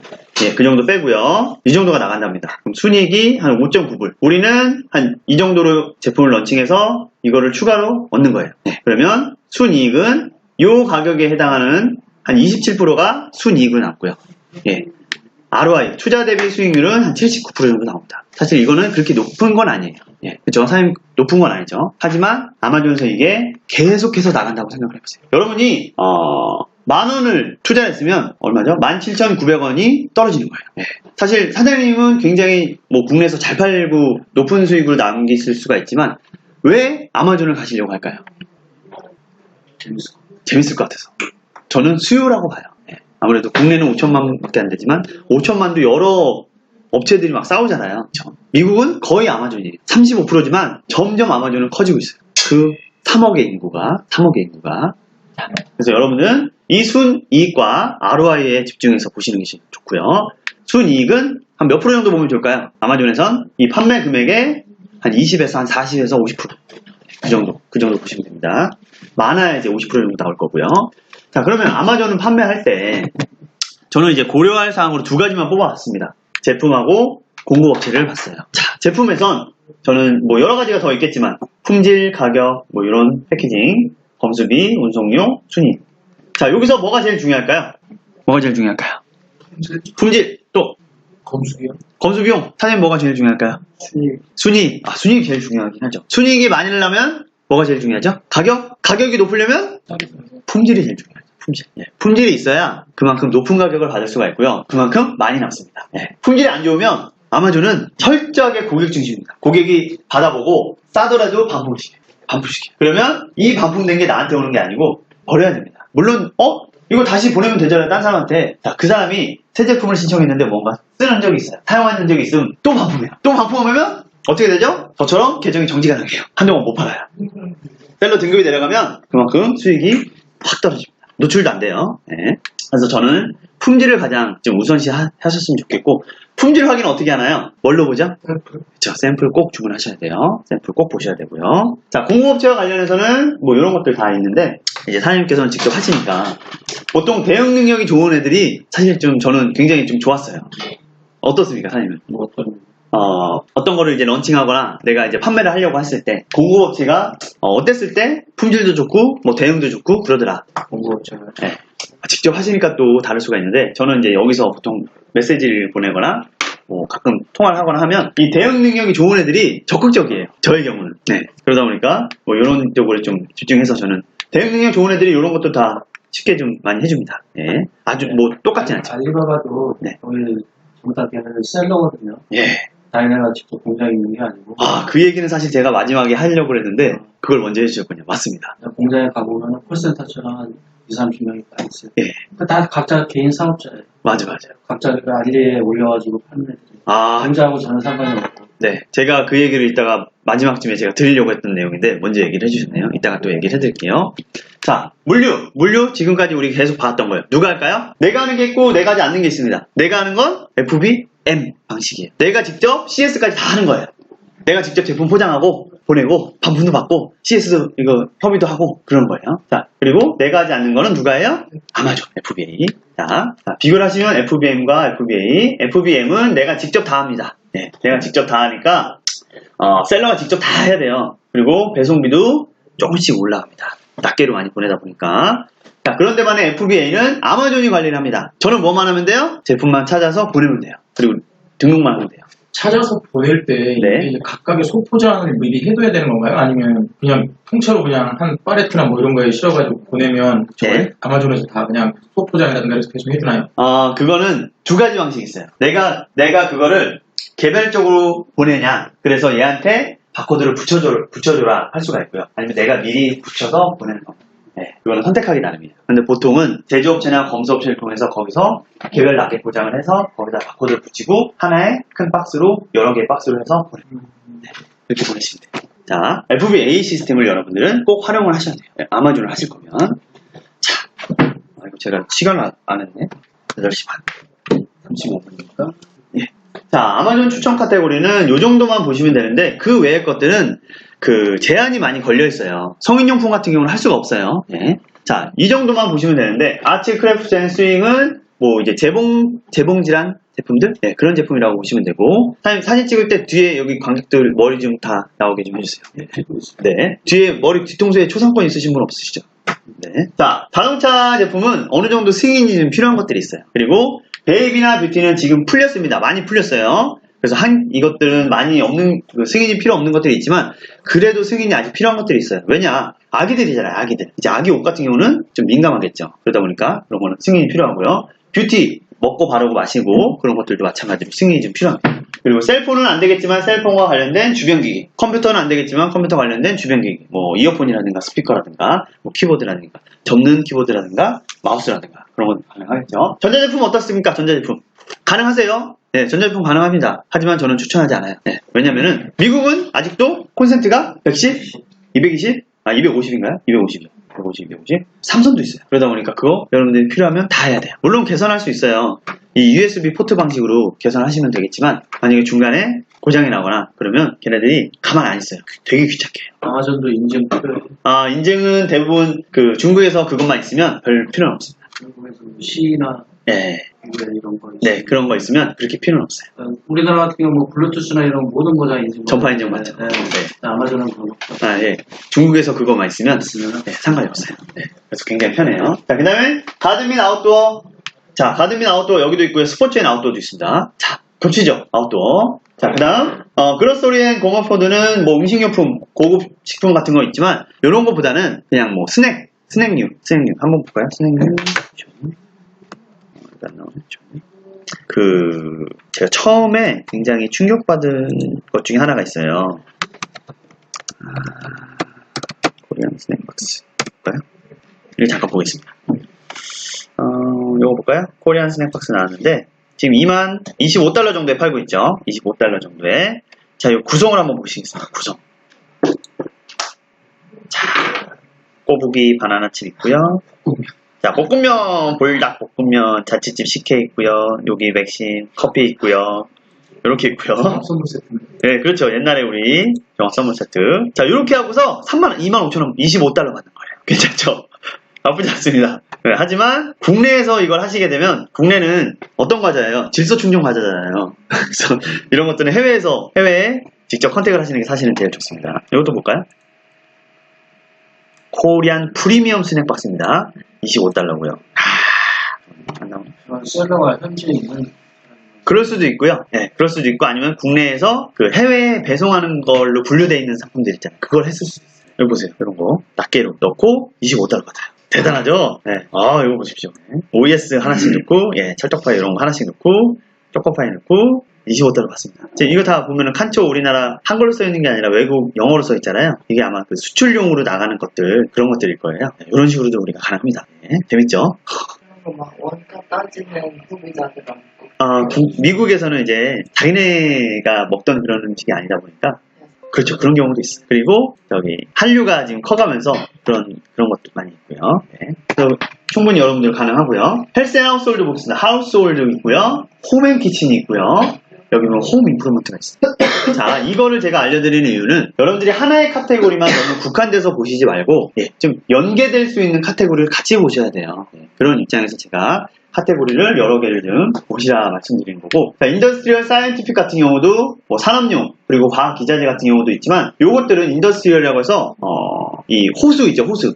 그 정도 빼고요. 이 정도가 나간답니다. 그럼 순이익이 한 5.9불. 우리는 한 이 정도로 제품을 런칭해서 이거를 추가로 얻는 거예요. 그러면 순이익은 이 가격에 해당하는 한 27%가 순이익으로 남고요. ROI, 투자 대비 수익률은 한 79% 정도 나옵니다. 사실 이거는 그렇게 높은 건 아니에요. 그렇죠? 사장님, 높은 건 아니죠. 하지만 아마존에서 이게 계속해서 나간다고 생각을 해보세요. 여러분이 10,000원을 투자했으면 얼마죠? 17,900원이 떨어지는 거예요. 사실 사장님은 굉장히 국내에서 잘 팔고 높은 수익을 남기실 수가 있지만 왜 아마존을 가시려고 할까요? 재밌을 것 같아서. 저는 수요라고 봐요. 아무래도 국내는 5천만 밖에 안 되지만 5천만도 여러 업체들이 막 싸우잖아요. 그쵸? 미국은 거의 아마존이에요. 35%지만 점점 아마존은 커지고 있어요. 그 3억의 인구가. 그래서 여러분은 이 순이익과 ROI에 집중해서 보시는 게 좋고요. 순이익은 한 몇 프로 정도 보면 좋을까요? 아마존에선 이 판매 금액의 한 20에서 한 40에서 50%. 그 정도 보시면 됩니다. 많아야 이제 50% 정도 나올 거고요. 자, 그러면 아마존은 판매할 때 저는 이제 고려할 사항으로 2가지만 뽑아왔습니다. 제품하고 공급업체를 봤어요. 자, 제품에선 저는 여러 가지가 더 있겠지만 품질, 가격, 이런 패키징, 검수비, 운송료, 순이익. 자, 여기서 뭐가 제일 중요할까요? 품질, 또 검수비용. 사장님 뭐가 제일 중요할까요? 순이익. 순이익이 제일 중요하긴 하죠. 순이익이 많이 나려면 뭐가 제일 중요하죠? 가격이 높으려면 품질이 제일 중요하죠. 품질이 있어야 그만큼 높은 가격을 받을 수가 있고요. 그만큼 많이 남습니다. 품질이 안 좋으면 아마존은 철저하게 고객 중심입니다. 고객이 받아보고 싸더라도 반품시켜요. 그러면 이 반품된 게 나한테 오는 게 아니고 버려야 됩니다. 물론 이거 다시 보내면 되잖아요. 딴 사람한테. 자, 그 사람이 새 제품을 신청했는데 뭔가 쓰는 적이 있어요. 사용한 적이 있으면 또 반품해요. 또 반품하면 어떻게 되죠? 저처럼 계정이 정지가 나게요. 한동안 못 팔아요. 셀러 등급이 내려가면 그만큼 수익이 확 떨어집니다. 노출도 안 돼요. 네. 그래서 저는 품질을 가장 좀 우선시 하셨으면 좋겠고, 품질 확인 어떻게 하나요? 뭘로 보죠? 그렇죠. 샘플 꼭 주문하셔야 돼요. 샘플 꼭 보셔야 되고요. 자, 공급업체와 관련해서는 뭐 이런 것들 다 있는데, 이제 사장님께서는 직접 하시니까 보통 대응 능력이 좋은 애들이 사실 좀 저는 굉장히 좀 좋았어요. 어떻습니까, 사장님은?
뭐
어떤 거를 이제 런칭하거나 내가 이제 판매를 하려고 했을 때 공급업체가 어땠을 때 품질도 좋고 뭐 대응도 좋고 그러더라.
공급업체가.
네. 직접 하시니까 또 다를 수가 있는데, 저는 이제 여기서 보통 메시지를 보내거나 뭐 가끔 통화를 하거나 하면 이 대응 능력이 좋은 애들이 적극적이에요. 저의 경우는. 네. 그러다 보니까 뭐 이런 쪽으로 좀 집중해서 저는 대응 능력 좋은 애들이 이런 것도 다 쉽게 좀 많이 해줍니다. 네. 아주 뭐 똑같진 않죠.
알리바바도
네.
우리 전부 다 걔네는 셀러거든요.
예.
다이내가 직접 공장에 있는 게 아니고.
그 얘기는 사실 제가 마지막에 하려고 했는데 그걸 먼저 해주셨군요. 맞습니다.
공장에 가보면 콜센터처럼 한 20-30명이 다 있어요.
예.
다 각자 개인 사업자예요.
맞아요.
각자 그 알리에 올려가지고 판매들이. 공장하고 전혀 상관이 없고.
네. 제가 그 얘기를 이따가 마지막쯤에 제가 드리려고 했던 내용인데 먼저 얘기를 해주셨네요. 이따가 또 얘기를 해드릴게요. 자, 물류 지금까지 우리 계속 봤던 거예요. 누가 할까요? 내가 하는 게 있고 내가 하지 않는 게 있습니다. 내가 하는 건 FBM 방식이에요. 내가 직접 CS까지 다 하는 거예요. 내가 직접 제품 포장하고 보내고 반품도 받고 CS도 이거 협의도 하고 그런 거예요. 자, 그리고 내가 하지 않는 거는 누가 해요? 아마존 FBA. 자, 비교를 하시면 FBM과 FBA. FBM은 내가 직접 다 합니다. 네, 내가 직접 다 하니까 셀러가 직접 다 해야 돼요. 그리고 배송비도 조금씩 올라갑니다. 낱개로 많이 보내다 보니까. 자, 그런데 반해 FBA는 아마존이 관리를 합니다. 저는 뭐만 하면 돼요? 제품만 찾아서 보내면 돼요. 그리고 등록만 하면 돼요.
찾아서 보낼 때
네.
이게 각각의 소포장을 미리 해둬야 되는 건가요? 아니면 그냥 통째로 그냥 한 팔레트나 뭐 이런 거에 실어가지고 보내면
네.
아마존에서 다 그냥 소포장이라든가 이렇게 계속 해주나요?
그거는 두 가지 방식이 있어요. 내가 그거를 개별적으로 보내냐, 그래서 얘한테 바코드를 붙여줘라 할 수가 있고요. 아니면 내가 미리 붙여서 보내는 겁니다. 네, 그거는 선택하기 나름이에요. 근데 보통은 제조업체나 검수업체를 통해서 거기서 개별 낱개 포장을 해서 거기다 바코드를 붙이고 하나의 큰 박스로 여러 개의 박스로 해서 보냅니다. 네, 이렇게 보내시면 돼요. 자, FBA 시스템을 여러분들은 꼭 활용을 하셔야 돼요. 네, 아마존을 하실 거면. 자, 이거 제가 시간을 안 했네. 8시 반. 35분이니까. 예. 자, 아마존 추천 카테고리는 이 정도만 보시면 되는데 그 외의 것들은 그 제한이 많이 걸려 있어요. 성인용품 같은 경우는 할 수가 없어요. 예. 자, 이 정도만 보시면 되는데 아치 크래프트 앤 스윙은 뭐 이제 재봉질한 제품들? 네, 그런 제품이라고 보시면 되고, 사진 찍을 때 뒤에 여기 관객들 머리 좀 다 나오게 좀 해주세요. 네. 뒤에 머리 뒤통수에 초상권 있으신 분 없으시죠? 네. 자, 자동차 제품은 어느 정도 승인이 좀 필요한 것들이 있어요. 그리고 베이비나 뷰티는 지금 풀렸습니다. 많이 풀렸어요. 그래서 이것들은 많이 없는, 승인이 필요 없는 것들이 있지만, 그래도 승인이 아직 필요한 것들이 있어요. 왜냐? 아기들이잖아요, 아기들. 이제 아기 옷 같은 경우는 좀 민감하겠죠. 그러다 보니까 그런 거는 승인이 필요하고요. 뷰티, 먹고 바르고 마시고, 그런 것들도 마찬가지로 승인이 좀 필요합니다. 그리고 셀폰은 안 되겠지만 셀폰과 관련된 주변기기. 컴퓨터는 안 되겠지만 컴퓨터 관련된 주변기기. 뭐, 이어폰이라든가 스피커라든가, 뭐, 키보드라든가, 접는 키보드라든가, 마우스라든가, 그런 건 가능하겠죠. 전자제품 어떻습니까? 전자제품. 가능하세요? 네, 전자제품 가능합니다. 하지만 저는 추천하지 않아요. 네, 왜냐면은, 미국은 아직도 콘센트가 110? 220? 250인가요? 250이요. 150. 삼선도 있어요. 그러다 보니까 그거 여러분들이 필요하면 다 해야 돼요. 물론 개선할 수 있어요. 이 USB 포트 방식으로 개선하시면 되겠지만, 만약에 중간에 고장이 나거나 그러면 걔네들이 가만 안 있어요. 되게 귀찮게 해요.
아마존도 인증 필요해요.
인증은 대부분 중국에서 그것만 있으면 별 필요는 없습니다.
중국에서 C나
네.
이런 거.
네, 그런 거 있으면 그렇게 필요는 없어요.
우리나라 같은 경우 뭐 블루투스나 이런 모든 거 다 인증.
전파 인증 맞죠?
네.
네.
아마존은 그런 거.
예. 중국에서 그거만 있으면 네, 상관이 없어요. 네. 그래서 굉장히 편해요. 자, 그 다음에 가든 및 아웃도어. 자, 가든 및 아웃도어 여기도 있고요. 스포츠 앤 아웃도어도 있습니다. 자, 겹치죠? 아웃도어. 자, 그 다음 그로서리 앤 공업포드는 뭐 음식료품, 고급 식품 같은 거 있지만 이런 거보다는 그냥 뭐 스낵류 한번 볼까요? 스낵류. 제가 처음에 굉장히 충격받은 것 중에 하나가 있어요. 코리안 스낵박스 볼까요? 이거 잠깐 보겠습니다. 이거 볼까요? 코리안 스낵박스 나왔는데 지금 25달러 정도에 팔고 있죠. 25달러 정도에. 자, 이 구성을 한번 보시겠습니다. 구성. 자, 꼬부기 바나나칩 있고요. 자, 볶음면, 볼닭 볶음면, 자취집 CK 있고요. 여기 맥심, 커피 있고요. 이렇게 있고요.
선물 세트.
네, 그렇죠. 옛날에 우리 영화 선물 세트. 자, 이렇게 하고서 25,000원, 25달러 받는 거예요. 괜찮죠? 나쁘지 않습니다. 네, 하지만 국내에서 이걸 하시게 되면 국내는 어떤 과자예요? 질소 충족 과자잖아요. 그래서 이런 것들은 해외에 직접 컨택을 하시는 게 사실은 제일 좋습니다. 이것도 볼까요? 코리안 프리미엄 스낵박스입니다. 25달러고요. 안 나오네.
그런 셀러가 현지에 있는
그럴 수도 있고요. 네, 그럴 수도 있고 아니면 국내에서 그 해외에 배송하는 걸로 분류되어 있는 상품들 있잖아요. 그걸 했을 수도 있어요. 여기 보세요. 이런 거 낱개로 넣고 25달러 받아요. 대단하죠? 네. 아, 이거 보십시오. OS 하나씩 넣고, 예, 찰떡파이 이런 거 하나씩 넣고, 초코파이 넣고, 25달러 받습니다. 이거 다 보면은 칸초 우리나라 한글로 써 있는 게 아니라 외국 영어로 써 있잖아요. 이게 아마 그 수출용으로 나가는 것들, 그런 것들일 거예요. 네, 이런 식으로도 우리가 가능합니다. 네, 재밌죠?
그런 거 막 원가 따지는 소비자들 많고.
미국에서는 이제 자기네가 먹던 그런 음식이 아니다 보니까 그렇죠. 그런 경우도 있어요. 그리고 한류가 지금 커가면서 그런 것도 많이 있고요. 네. 그래서 충분히 여러분들 가능하고요. 헬스 앤 하우스홀드 보겠습니다. 하우스홀드 있고요. 홈앤키친이 있고요. 여기 보면 홈 임프루먼트가 있어요. 자, 이거를 제가 알려드리는 이유는 여러분들이 하나의 카테고리만 너무 국한돼서 보시지 말고 좀 연계될 수 있는 카테고리를 같이 보셔야 돼요. 그런 입장에서 제가 카테고리를 여러 개를 좀 보시라 말씀드리는 거고, 인더스트리얼 사이언티픽 같은 경우도 산업용 그리고 과학 기자재 같은 경우도 있지만 요것들은 인더스트리얼이라고 해서 이 호수 있죠, 호수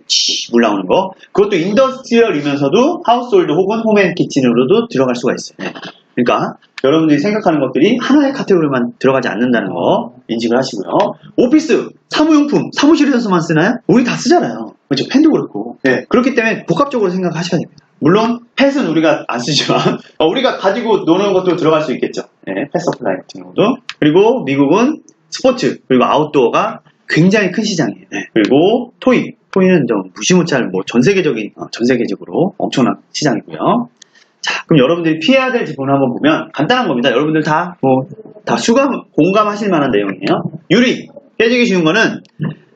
물 나오는 거, 그것도 인더스트리얼이면서도 하우스홀드 혹은 홈앤키친으로도 들어갈 수가 있어요. 그러니까 여러분들이 생각하는 것들이 하나의 카테고리만 들어가지 않는다는 거 인식을 하시고요. 오피스, 사무용품, 사무실에서만 쓰나요? 우리 다 쓰잖아요. 그렇죠? 펜도 그렇고. 네. 그렇기 때문에 복합적으로 생각하셔야 됩니다. 물론 펫은 우리가 안 쓰지만 우리가 가지고 노는 것도 들어갈 수 있겠죠. 네, 펫 서플라이 같은 경우도. 그리고 미국은 스포츠 그리고 아웃도어가 굉장히 큰 시장이에요. 네. 그리고 토이는 좀 무시무시할 전 세계적으로 엄청난 시장이고요. 자, 그럼 여러분들이 피해야 될 제품을 한번 보면 간단한 겁니다. 여러분들 다 공감하실 만한 내용이에요. 유리 깨지기 쉬운 거는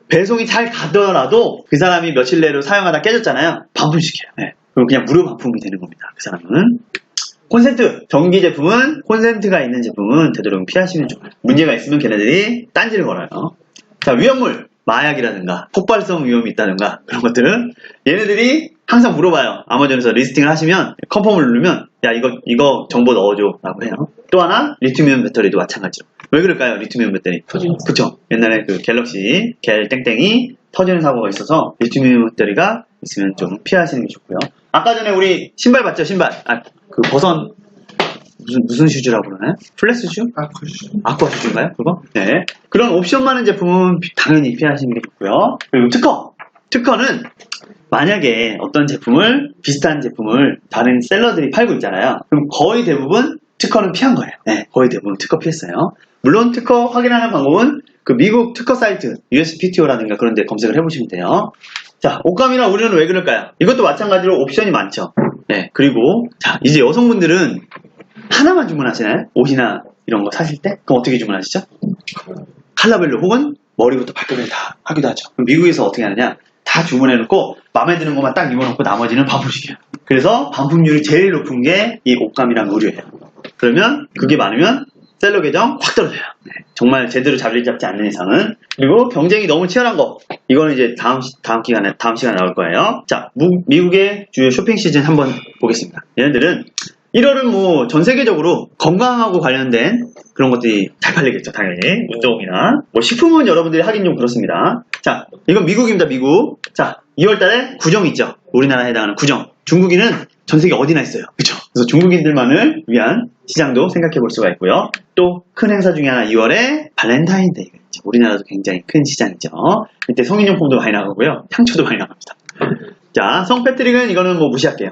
배송이 잘 가더라도 그 사람이 며칠 내로 사용하다 깨졌잖아요. 반품시켜요. 네. 그럼 그냥 무료 반품이 되는 겁니다. 그 사람은. 콘센트, 전기 제품은 콘센트가 있는 제품은 되도록 피하시면 좋아요. 문제가 있으면 걔네들이 딴지를 걸어요. 자, 위험물, 마약이라든가 폭발성 위험이 있다든가 그런 것들은 얘네들이 항상 물어봐요. 아마존에서 리스팅을 하시면 컨펌을 누르면 야 이거 정보 넣어줘 라고 해요. 또 하나 리튬이온 배터리도 마찬가지로. 왜 그럴까요? 리튬이온 배터리 그쵸? 옛날에 그 갤럭시 갤 땡땡이 터지는 사고가 있어서 리튬이온 배터리가 있으면 좀 피하시는 게 좋고요. 아까 전에 우리 신발 봤죠? 신발 그 버선 무슨 슈즈라고 그러나요? 플랫스 슈? 아쿠아 슈즈인가요? 그거? 네. 그런 옵션 많은 제품은 당연히 피하시는 게 좋고요. 그리고 특허는 만약에 어떤 비슷한 제품을 다른 셀러들이 팔고 있잖아요. 그럼 거의 대부분 특허는 피한 거예요. 네, 거의 대부분 특허 피했어요. 물론 특허 확인하는 방법은 그 미국 특허 사이트 USPTO라든가 그런 데 검색을 해보시면 돼요. 자, 옷감이나 우리는 왜 그럴까요? 이것도 마찬가지로 옵션이 많죠. 네, 그리고 자, 이제 여성분들은 하나만 주문하시나요? 옷이나 이런 거 사실 때? 그럼 어떻게 주문하시죠? 컬러별로 혹은 머리부터 발끝까지 다 하기도 하죠. 그럼 미국에서 어떻게 하느냐? 다 주문해놓고 마음에 드는 것만 딱 입어놓고 나머지는 반품시켜요. 그래서 반품률이 제일 높은 게 이 옷감이랑 의류예요. 그러면 그게 많으면 셀러 계정 확 떨어져요. 네, 정말 제대로 자리를 잡지 않는 이상은. 그리고 경쟁이 너무 치열한 거, 이거는 이제 다음 시간에 나올 거예요. 자, 미국의 주요 쇼핑 시즌 한번 보겠습니다. 얘네들은 1월은 전 세계적으로 건강하고 관련된 그런 것들이 잘 팔리겠죠, 당연히. 운동이나. 식품은 여러분들이 하긴 좀 그렇습니다. 자, 이건 미국입니다, 미국. 자, 2월 달에 구정 있죠. 우리나라에 해당하는 구정. 중국인은 전 세계 어디나 있어요. 그쵸? 그래서 중국인들만을 위한 시장도 생각해 볼 수가 있고요. 또 큰 행사 중에 하나 2월에 발렌타인데이가 있죠. 우리나라도 굉장히 큰 시장이죠. 이때 성인용품도 많이 나가고요. 향초도 많이 나갑니다. 자, 성패트릭은 이거는 무시할게요.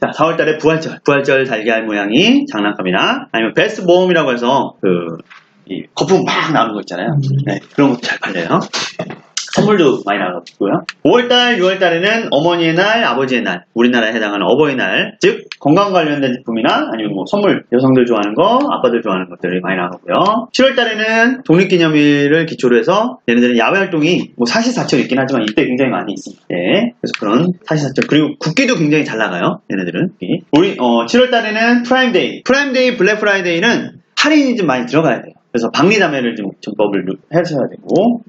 자, 4월 달에 부활절 달걀 모양이 장난감이나 아니면 베스트 모험이라고 해서 이 거품 막 나오는 거 있잖아요. 네, 그런 것도 잘 팔려요. 선물도 많이 나가고요. 5월달, 6월달에는 어머니의 날, 아버지의 날, 우리나라에 해당하는 어버이날, 즉 건강 관련된 제품이나 아니면 뭐 선물, 여성들 좋아하는 거, 아빠들 좋아하는 것들이 많이 나가고요. 7월달에는 독립기념일을 기초로 해서 얘네들은 야외 활동이 뭐 사시사철 있긴 하지만 이때 굉장히 많이 있습니다. 네, 그래서 그런 사시사철 그리고 국기도 굉장히 잘 나가요. 얘네들은. 우리 7월달에는 프라임데이, 블랙 프라이데이는 할인이 좀 많이 들어가야 돼요. 그래서 박리담회를 좀 전법을 하셔야 되고,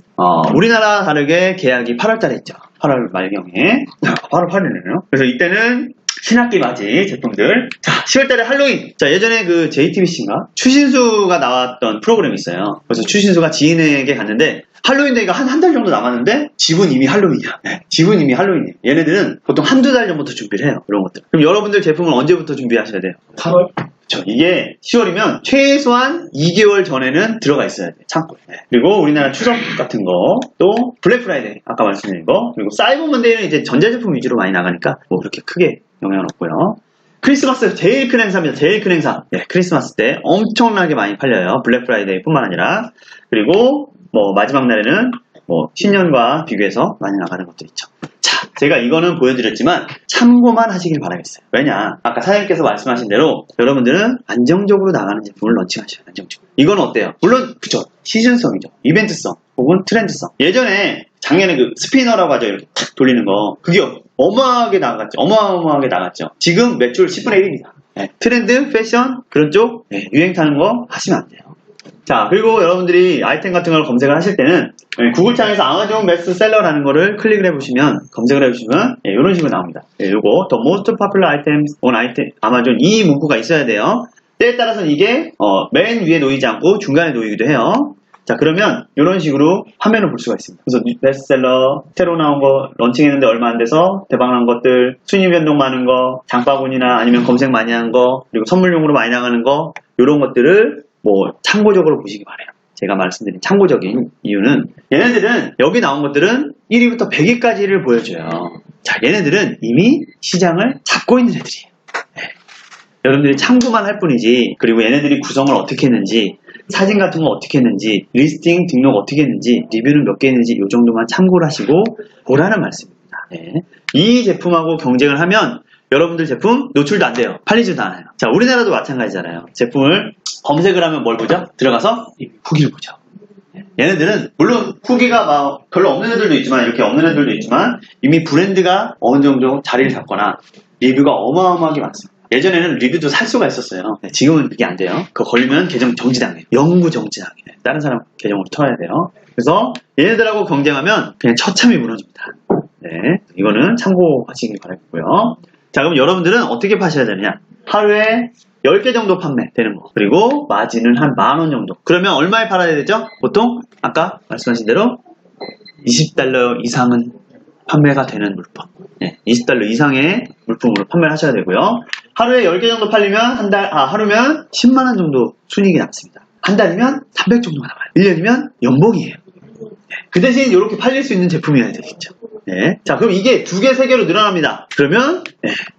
우리나라 다르게 계약이 8월달에 있죠. 8월 말경에. 8월 8일이네요. 그래서 이때는 신학기 맞이 제품들. 자, 10월달에 할로윈. 자, 예전에 그 JTBC인가? 추신수가 나왔던 프로그램이 있어요. 그래서 추신수가 지인에게 갔는데, 할로윈 데이가 한 달 정도 남았는데, 집은 이미 할로윈이야. 네, 집은 이미 할로윈이에요. 얘네들은 보통 한두 달 전부터 준비를 해요. 이런 것들. 그럼 여러분들 제품은 언제부터 준비하셔야 돼요?
8월?
그렇죠. 이게 10월이면 최소한 2개월 전에는 들어가 있어야 돼. 창고에. 네. 그리고 우리나라 추석 같은 거, 또 블랙 프라이데이, 아까 말씀드린 거, 그리고 사이버 먼데이는 이제 전자제품 위주로 많이 나가니까 뭐 그렇게 크게 영향은 없고요. 크리스마스 제일 큰 행사입니다. 제일 큰 행사. 네, 크리스마스 때 엄청나게 많이 팔려요. 블랙 프라이데이뿐만 아니라. 그리고 뭐 마지막 날에는 뭐 신년과 비교해서 많이 나가는 것도 있죠. 자, 제가 이거는 보여드렸지만 참고만 하시길 바라겠어요. 왜냐, 아까 사장님께서 말씀하신 대로 여러분들은 안정적으로 나가는 제품을 런칭하셔요. 안정적으로. 이건 어때요? 물론 그쵸, 시즌성이죠. 이벤트성 혹은 트렌드성. 예전에 작년에 그 스피너라고 하죠. 이렇게 탁 돌리는 거, 그게 어마어마하게 나갔죠. 지금 매출 10분의 1입니다. 네, 트렌드, 패션 그런 쪽 유행 타는 거 하시면 안 돼요. 자, 그리고 여러분들이 아이템 같은 걸 검색을 하실 때는 구글창에서 아마존 베스트셀러라는 거를 클릭을 해보시면, 검색을 해보시면 이런 식으로 나옵니다. 요거 The Most Popular Items on Amazon, 이 문구가 있어야 돼요. 때에 따라서는 이게 맨 위에 놓이지 않고 중간에 놓이기도 해요. 자, 그러면 이런 식으로 화면을 볼 수가 있습니다. 그래서 베스트셀러, 새로 나온 거, 런칭했는데 얼마 안 돼서 대박난 것들, 순위 변동 많은 거, 장바구니나 아니면 검색 많이 하는 거, 그리고 선물용으로 많이 나가는 거, 이런 것들을 뭐 참고적으로 보시기 바래요. 제가 말씀드린 참고적인 이유는 얘네들은 여기 나온 것들은 1위부터 100위까지를 보여줘요. 자, 얘네들은 이미 시장을 잡고 있는 애들이에요. 네. 여러분들이 참고만 할 뿐이지, 그리고 얘네들이 구성을 어떻게 했는지, 사진 같은 거 어떻게 했는지, 리스팅 등록 어떻게 했는지, 리뷰는 몇 개 했는지 이 정도만 참고를 하시고 보라는 말씀입니다. 네. 이 제품하고 경쟁을 하면 여러분들 제품 노출도 안 돼요. 팔리지도 않아요. 자, 우리나라도 마찬가지잖아요. 제품을 검색을 하면 뭘 보죠? 들어가서 후기를 보죠. 얘네들은 물론 후기가 막 별로 없는 애들도 있지만, 이렇게 없는 애들도 있지만, 이미 브랜드가 어느 정도 자리를 잡거나 리뷰가 어마어마하게 많습니다. 예전에는 리뷰도 살 수가 있었어요. 네, 지금은 그게 안 돼요. 그거 걸리면 계정 정지당해요. 영구 정지당해요. 다른 사람 계정으로 털어야 돼요. 그래서 얘네들하고 경쟁하면 그냥 처참히 무너집니다. 네, 이거는 참고하시길 바라겠고요. 자, 그럼 여러분들은 어떻게 파셔야 되느냐? 하루에 10개 정도 판매되는 거, 그리고 마진은 한 10,000원 정도. 그러면 얼마에 팔아야 되죠? 보통 아까 말씀하신 대로 $20 이상은 판매가 되는 물품. 네, $20 이상의 물품으로 판매를 하셔야 되고요. 하루에 10개 정도 팔리면 하루면 10만 원 정도 순이익이 남습니다. 한 달이면 300 정도가 남아요. 1년이면 연봉이에요. 네, 그 대신 이렇게 팔릴 수 있는 제품이어야 되겠죠. 네. 자, 그럼 이게 2개, 3개로 늘어납니다. 그러면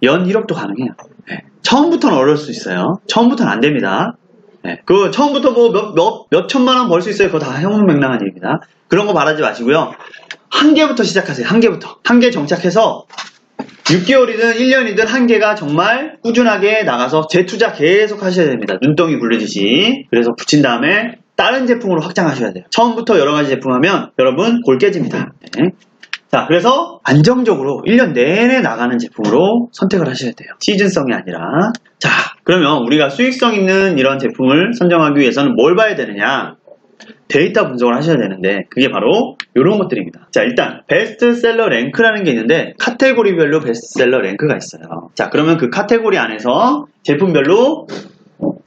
연 1억도 가능해요. 네. 처음부터는 어려울 수 있어요. 처음부터는 안 됩니다. 네. 그 처음부터 뭐 몇 천만 원 벌 수 있어요. 그거 다 형문맹랑한 얘기입니다. 그런 거 바라지 마시고요. 한 개부터 시작하세요. 한 개부터. 한 개 정착해서 6개월이든 1년이든 한 개가 정말 꾸준하게 나가서 재투자 계속 하셔야 됩니다. 눈덩이 굴리듯이. 그래서 붙인 다음에 다른 제품으로 확장하셔야 돼요. 처음부터 여러 가지 제품 하면 여러분 골 깨집니다. 네. 자, 그래서 안정적으로 1년 내내 나가는 제품으로 선택을 하셔야 돼요. 시즌성이 아니라. 자, 그러면 우리가 수익성 있는 이런 제품을 선정하기 위해서는 뭘 봐야 되느냐? 데이터 분석을 하셔야 되는데, 그게 바로 이런 것들입니다. 자, 일단 베스트셀러 랭크라는 게 있는데 카테고리별로 베스트셀러 랭크가 있어요. 자, 그러면 그 카테고리 안에서 제품별로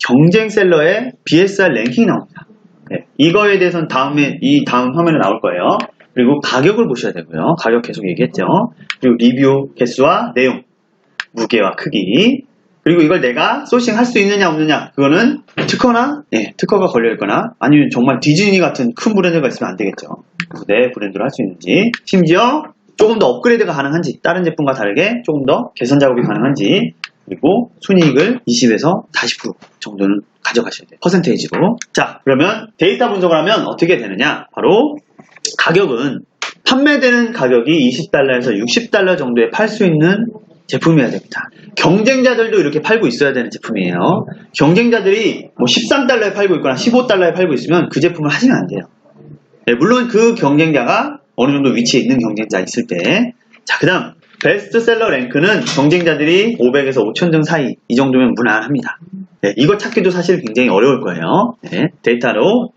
경쟁셀러의 BSR 랭킹이 나옵니다. 네, 이거에 대해서는 다음 화면에 나올 거예요. 그리고 가격을 보셔야 되고요. 가격 계속 얘기했죠. 그리고 리뷰 개수와 내용, 무게와 크기, 그리고 이걸 내가 소싱할 수 있느냐 없느냐, 그거는 특허가 걸려있거나 아니면 정말 디즈니 같은 큰 브랜드가 있으면 안 되겠죠. 내 브랜드로 할 수 있는지, 심지어 조금 더 업그레이드가 가능한지, 다른 제품과 다르게 조금 더 개선 작업이 가능한지, 그리고 순이익을 20에서 40% 정도는 가져가셔야 돼요. 퍼센테이지로. 자, 그러면 데이터 분석을 하면 어떻게 되느냐? 바로 가격은 판매되는 가격이 20달러에서 60달러 정도에 팔 수 있는 제품이어야 됩니다. 경쟁자들도 이렇게 팔고 있어야 되는 제품이에요. 경쟁자들이 뭐 13달러에 팔고 있거나 15달러에 팔고 있으면 그 제품을 하시면 안 돼요. 네, 물론 그 경쟁자가 어느 정도 위치에 있는 경쟁자 있을 때. 자, 그 다음 베스트셀러 랭크는 경쟁자들이 500에서 5000 등 사이, 이 정도면 무난합니다. 네, 이거 찾기도 사실 굉장히 어려울 거예요. 네, 데이터로.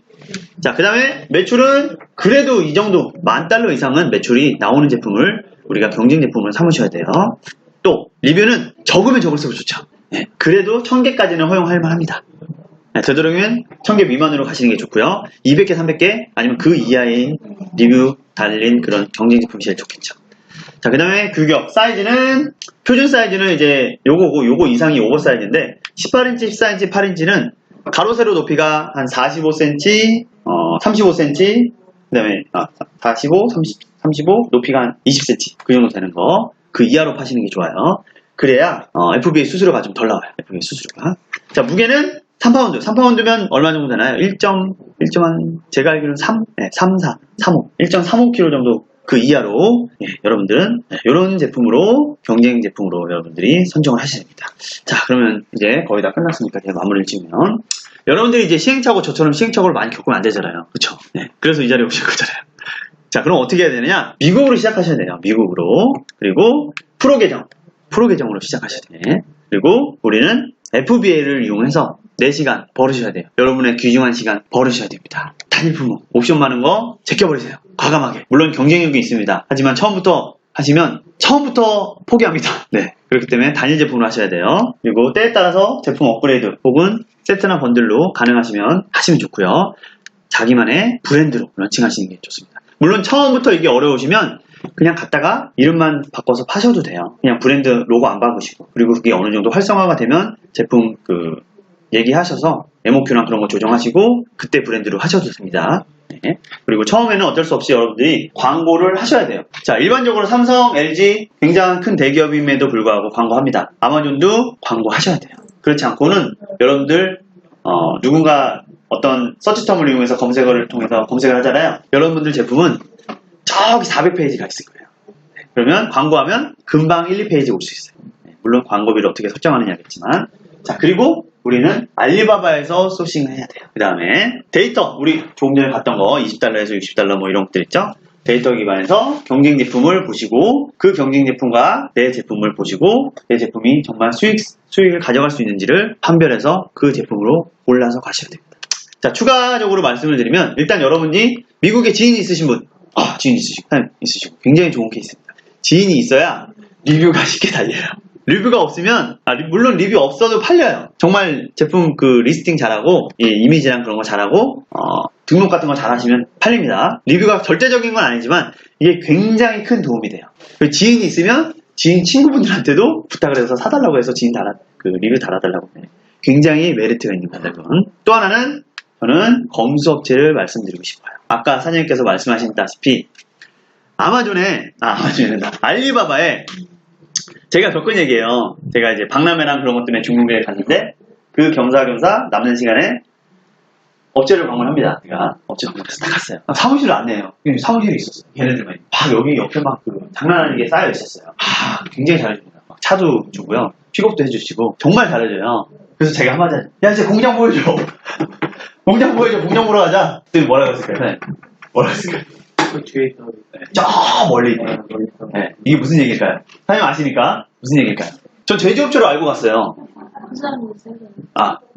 자, 그 다음에 매출은 그래도 이 정도 $10,000 이상은 매출이 나오는 제품을 우리가 경쟁 제품을 삼으셔야 돼요. 또 리뷰는 적으면 적을수록 좋죠. 네, 그래도 1000개까지는 허용할 만합니다. 네, 되도록이면 1000개 미만으로 가시는 게 좋고요. 200개, 300개 아니면 그 이하의 리뷰 달린 그런 경쟁 제품이 제일 좋겠죠. 자, 그 다음에 규격 사이즈는 표준 사이즈는 이제 요거 이상이 오버 사이즈인데 18인치, 14인치, 8인치는 가로 세로 높이가 한 45cm, 35cm, 그 다음에 45, 35, 높이가 한 20cm 그 정도 되는 거, 그 이하로 파시는 게 좋아요. 그래야 FBA 수수료가 좀 덜 나와요. FBA 수수료가. 자, 무게는 3파운드. 3파운드면 얼마 정도 되나요? 1.1 제가 알기로는 35 1.35kg 정도 그 이하로 여러분들은 이런 제품으로 경쟁 제품으로 여러분들이 선정을 하셔야 됩니다. 자, 그러면 이제 거의 다 끝났으니까 제가 마무리를 지으면 여러분들이 이제 시행착오 저처럼 시행착오를 많이 겪으면 안 되잖아요. 그쵸? 네, 그래서 이 자리에 오신 거잖아요. 자, 그럼 어떻게 해야 되느냐? 미국으로 시작하셔야 돼요. 미국으로. 그리고 프로 계정으로 시작하셔야 돼요. 그리고 우리는 FBA를 이용해서 4시간 벌으셔야 돼요. 여러분의 귀중한 시간 벌으셔야 됩니다. 단일 품목, 옵션 많은 거 제껴버리세요. 과감하게. 물론 경쟁력이 있습니다. 하지만 처음부터 하시면 처음부터 포기합니다. 네, 그렇기 때문에 단일 제품으로 하셔야 돼요. 그리고 때에 따라서 제품 업그레이드 혹은 세트나 번들로 가능하시면 하시면 좋고요. 자기만의 브랜드로 런칭하시는 게 좋습니다. 물론 처음부터 이게 어려우시면 그냥 갖다가 이름만 바꿔서 파셔도 돼요. 그냥 브랜드 로고 안 바꾸시고, 그리고 그게 어느 정도 활성화가 되면 제품 얘기하셔서 MOQ나 그런 거 조정하시고 그때 브랜드로 하셔도 됩니다. 네. 그리고 처음에는 어쩔 수 없이 여러분들이 광고를 하셔야 돼요. 자, 일반적으로 삼성, LG 굉장히 큰 대기업임에도 불구하고 광고합니다. 아마존도 광고하셔야 돼요. 그렇지 않고는 여러분들 누군가 어떤 서치텀을 이용해서 검색어를 통해서 검색을 하잖아요. 여러분들 제품은 저기 400페이지가 있을 거예요. 네. 그러면 광고하면 금방 1, 2페이지 올 수 있어요. 네. 물론 광고비를 어떻게 설정하느냐겠지만. 자, 그리고 우리는 알리바바에서 소싱을 해야 돼요. 그 다음에 데이터, 우리 조금 전에 봤던 거 20달러에서 60달러 뭐 이런 것들 있죠. 데이터 기반에서 경쟁 제품을 보시고 그 경쟁 제품과 내 제품을 보시고 내 제품이 정말 수익을 가져갈 수 있는지를 판별해서 그 제품으로 골라서 가셔야 됩니다. 자, 추가적으로 말씀을 드리면 일단 여러분이 미국에 지인이 있으신 분, 지인이 있으시고 굉장히 좋은 케이스입니다. 지인이 있어야 리뷰가 쉽게 달려요. 리뷰가 없으면, 물론 리뷰 없어도 팔려요. 정말 제품 리스팅 잘하고, 이미지랑 그런 거 잘하고, 등록 같은 거 잘하시면 팔립니다. 리뷰가 절대적인 건 아니지만, 이게 굉장히 큰 도움이 돼요. 지인이 있으면, 지인 친구분들한테도 부탁을 해서 사달라고 해서 리뷰 달아달라고 해요. 굉장히 메리트가 있는 겁니다, 그건. 또 하나는, 저는 검수업체를 말씀드리고 싶어요. 아까 사장님께서 말씀하셨다시피, 알리바바에, 제가 겪은 얘기예요. 제가 이제 박람회랑 그런 것 때문에 중국에 갔는데 그 겸사겸사 남는 시간에 업체를 방문합니다. 제가 업체 방문해서 딱 갔어요. 사무실을 안내해요. 사무실이 있었어요. 걔네들만 막 여기 옆에 막 장난하는 게 쌓여 있었어요. 굉장히 잘해줍니다. 막 차도 주고요. 픽업도 해주시고 정말 잘해줘요. 그래서 제가 한마디 하죠. 야, 이제 공장 보여줘. 공장 보러 가자. 그때 뭐라고 했을까요? 네. 뭐라고 했을까요?
뒤에 있던
저 멀리 있네. 네. 이게 무슨 얘기일까요? 사장님 아십니까? 무슨 얘기일까요? 전 제조업체로 알고 갔어요.
그 사람이 세게.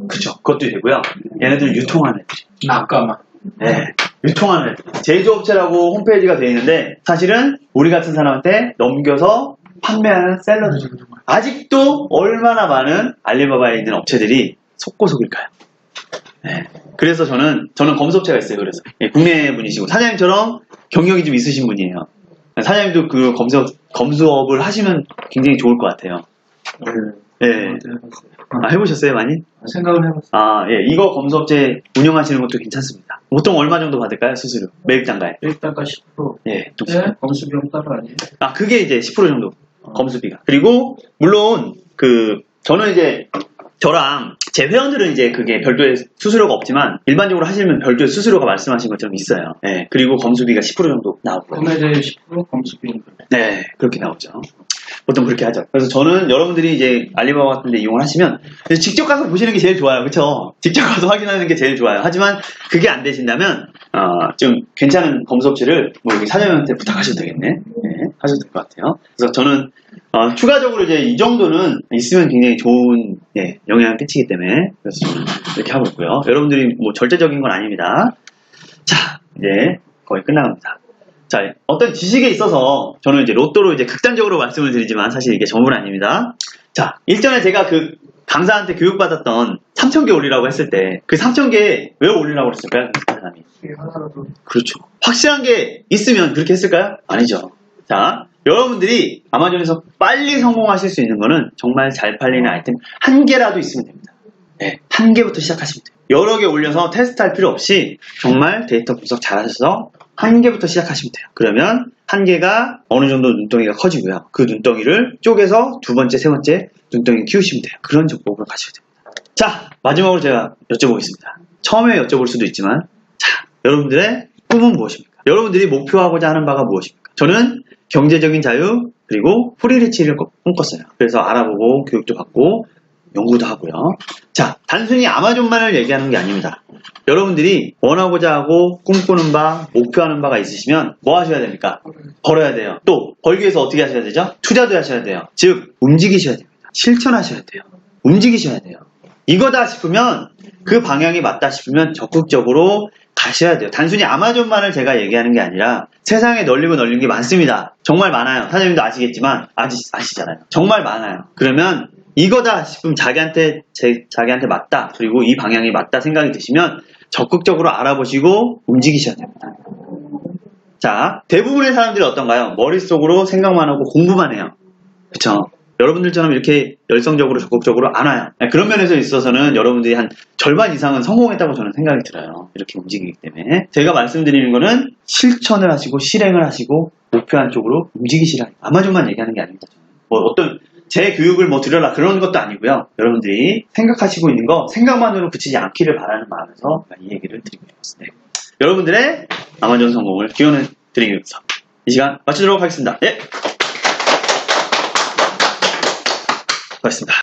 그쵸. 그것도 되고요. 얘네들 유통하는 애들.
아까만.
네. 유통하는 애들. 제조업체라고 홈페이지가 되어 있는데 사실은 우리 같은 사람한테 넘겨서 판매하는 셀러들. 아직도 얼마나 많은 알리바바에 있는 업체들이 속고속일까요? 네. 그래서 저는 검수업체가 있어요. 그래서 국내 분이시고 사장님처럼 경력이 좀 있으신 분이에요. 사장님도 검수업을 하시면 굉장히 좋을 것 같아요. 네. 해보셨어요, 많이?
생각을 해봤어요.
예. 이거 검수업체 운영하시는 것도 괜찮습니다. 보통 얼마 정도 받을까요, 수수료? 매입단가에?
매입단가 10%.
예.
네? 검수비용 따로 아니에요?
그게 이제 10% 정도 검수비가. 그리고 물론 저는 이제 저랑 제 회원들은 이제 그게 별도의 수수료가 없지만 일반적으로 하시면 별도의 수수료가 말씀하신 것처럼 있어요. 네, 그리고 검수비가 10% 정도 나오고요.
구매자의 10% 검수비는
네, 그렇게 나오죠. 보통 그렇게 하죠. 그래서 저는 여러분들이 이제 알리바바 같은 데 이용을 하시면 직접 가서 보시는 게 제일 좋아요. 그쵸? 직접 가서 확인하는 게 제일 좋아요. 하지만 그게 안 되신다면 좀 괜찮은 검수업체를 뭐 여기 사장님한테 부탁하셔도 되겠네. 네, 하셔도 될 것 같아요. 그래서 저는 추가적으로 이제 이 정도는 있으면 굉장히 좋은 영향을 끼치기 때문에 그래서 저는 이렇게 하고 있고요. 여러분들이 뭐 절대적인 건 아닙니다. 자, 이제 거의 끝나갑니다. 자, 어떤 지식에 있어서 저는 이제 로또로 이제 극단적으로 말씀을 드리지만 사실 이게 전부는 아닙니다. 자, 일전에 제가 그 강사한테 교육받았던 3,000개 올리라고 했을 때 그 3,000개 왜 올리라고 했을까요? 그 사람이.
이게 하나라도
그렇죠. 확실한 게 있으면 그렇게 했을까요? 아니죠. 자, 여러분들이 아마존에서 빨리 성공하실 수 있는 거는 정말 잘 팔리는 아이템 한 개라도 있으면 됩니다. 네, 한 개부터 시작하시면 돼요. 여러 개 올려서 테스트할 필요 없이 정말 데이터 분석 잘 하셔서 한 개부터 시작하시면 돼요. 그러면 한 개가 어느 정도 눈덩이가 커지고요. 그 눈덩이를 쪼개서 두 번째, 세 번째 눈덩이 키우시면 돼요. 그런 정법으로 가시면 됩니다. 자, 마지막으로 제가 여쭤보겠습니다. 처음에 여쭤볼 수도 있지만, 자, 여러분들의 꿈은 무엇입니까? 여러분들이 목표하고자 하는 바가 무엇입니까? 저는 경제적인 자유, 그리고 프리리치를 꿈꿨어요. 그래서 알아보고 교육도 받고 연구도 하고요. 자, 단순히 아마존만을 얘기하는 게 아닙니다. 여러분들이 원하고자 하고 꿈꾸는 바, 목표하는 바가 있으시면 뭐 하셔야 됩니까? 벌어야 돼요. 또 벌기 위해서 어떻게 하셔야 되죠? 투자도 하셔야 돼요. 즉 움직이셔야 됩니다. 실천하셔야 돼요. 움직이셔야 돼요. 이거다 싶으면 그 방향이 맞다 싶으면 적극적으로 가셔야 돼요. 단순히 아마존만을 제가 얘기하는 게 아니라 세상에 널리고 널린 게 많습니다. 정말 많아요. 사장님도 아시겠지만 아시잖아요. 정말 많아요. 그러면 이거다 싶으면 자기한테 맞다, 그리고 이 방향이 맞다 생각이 드시면 적극적으로 알아보시고 움직이셔야 됩니다. 자, 대부분의 사람들이 어떤가요? 머릿속으로 생각만 하고 공부만 해요. 그쵸? 여러분들처럼 이렇게 열성적으로 적극적으로 안 와요. 그런 면에서 있어서는 여러분들이 한 절반 이상은 성공했다고 저는 생각이 들어요. 이렇게 움직이기 때문에. 제가 말씀드리는 거는 실천을 하시고 실행을 하시고 목표한 쪽으로 움직이시라. 아마존만 얘기하는 게 아닙니다. 저는. 뭐 어떤 제 교육을 뭐 들여라 그런 것도 아니고요. 여러분들이 생각하시고 있는 거 생각만으로 그치지 않기를 바라는 마음에서 이 얘기를 드리고 싶습니다. 여러분들의 아마존 성공을 기원해 드리면서 이 시간 마치도록 하겠습니다. 예. 고맙습니다.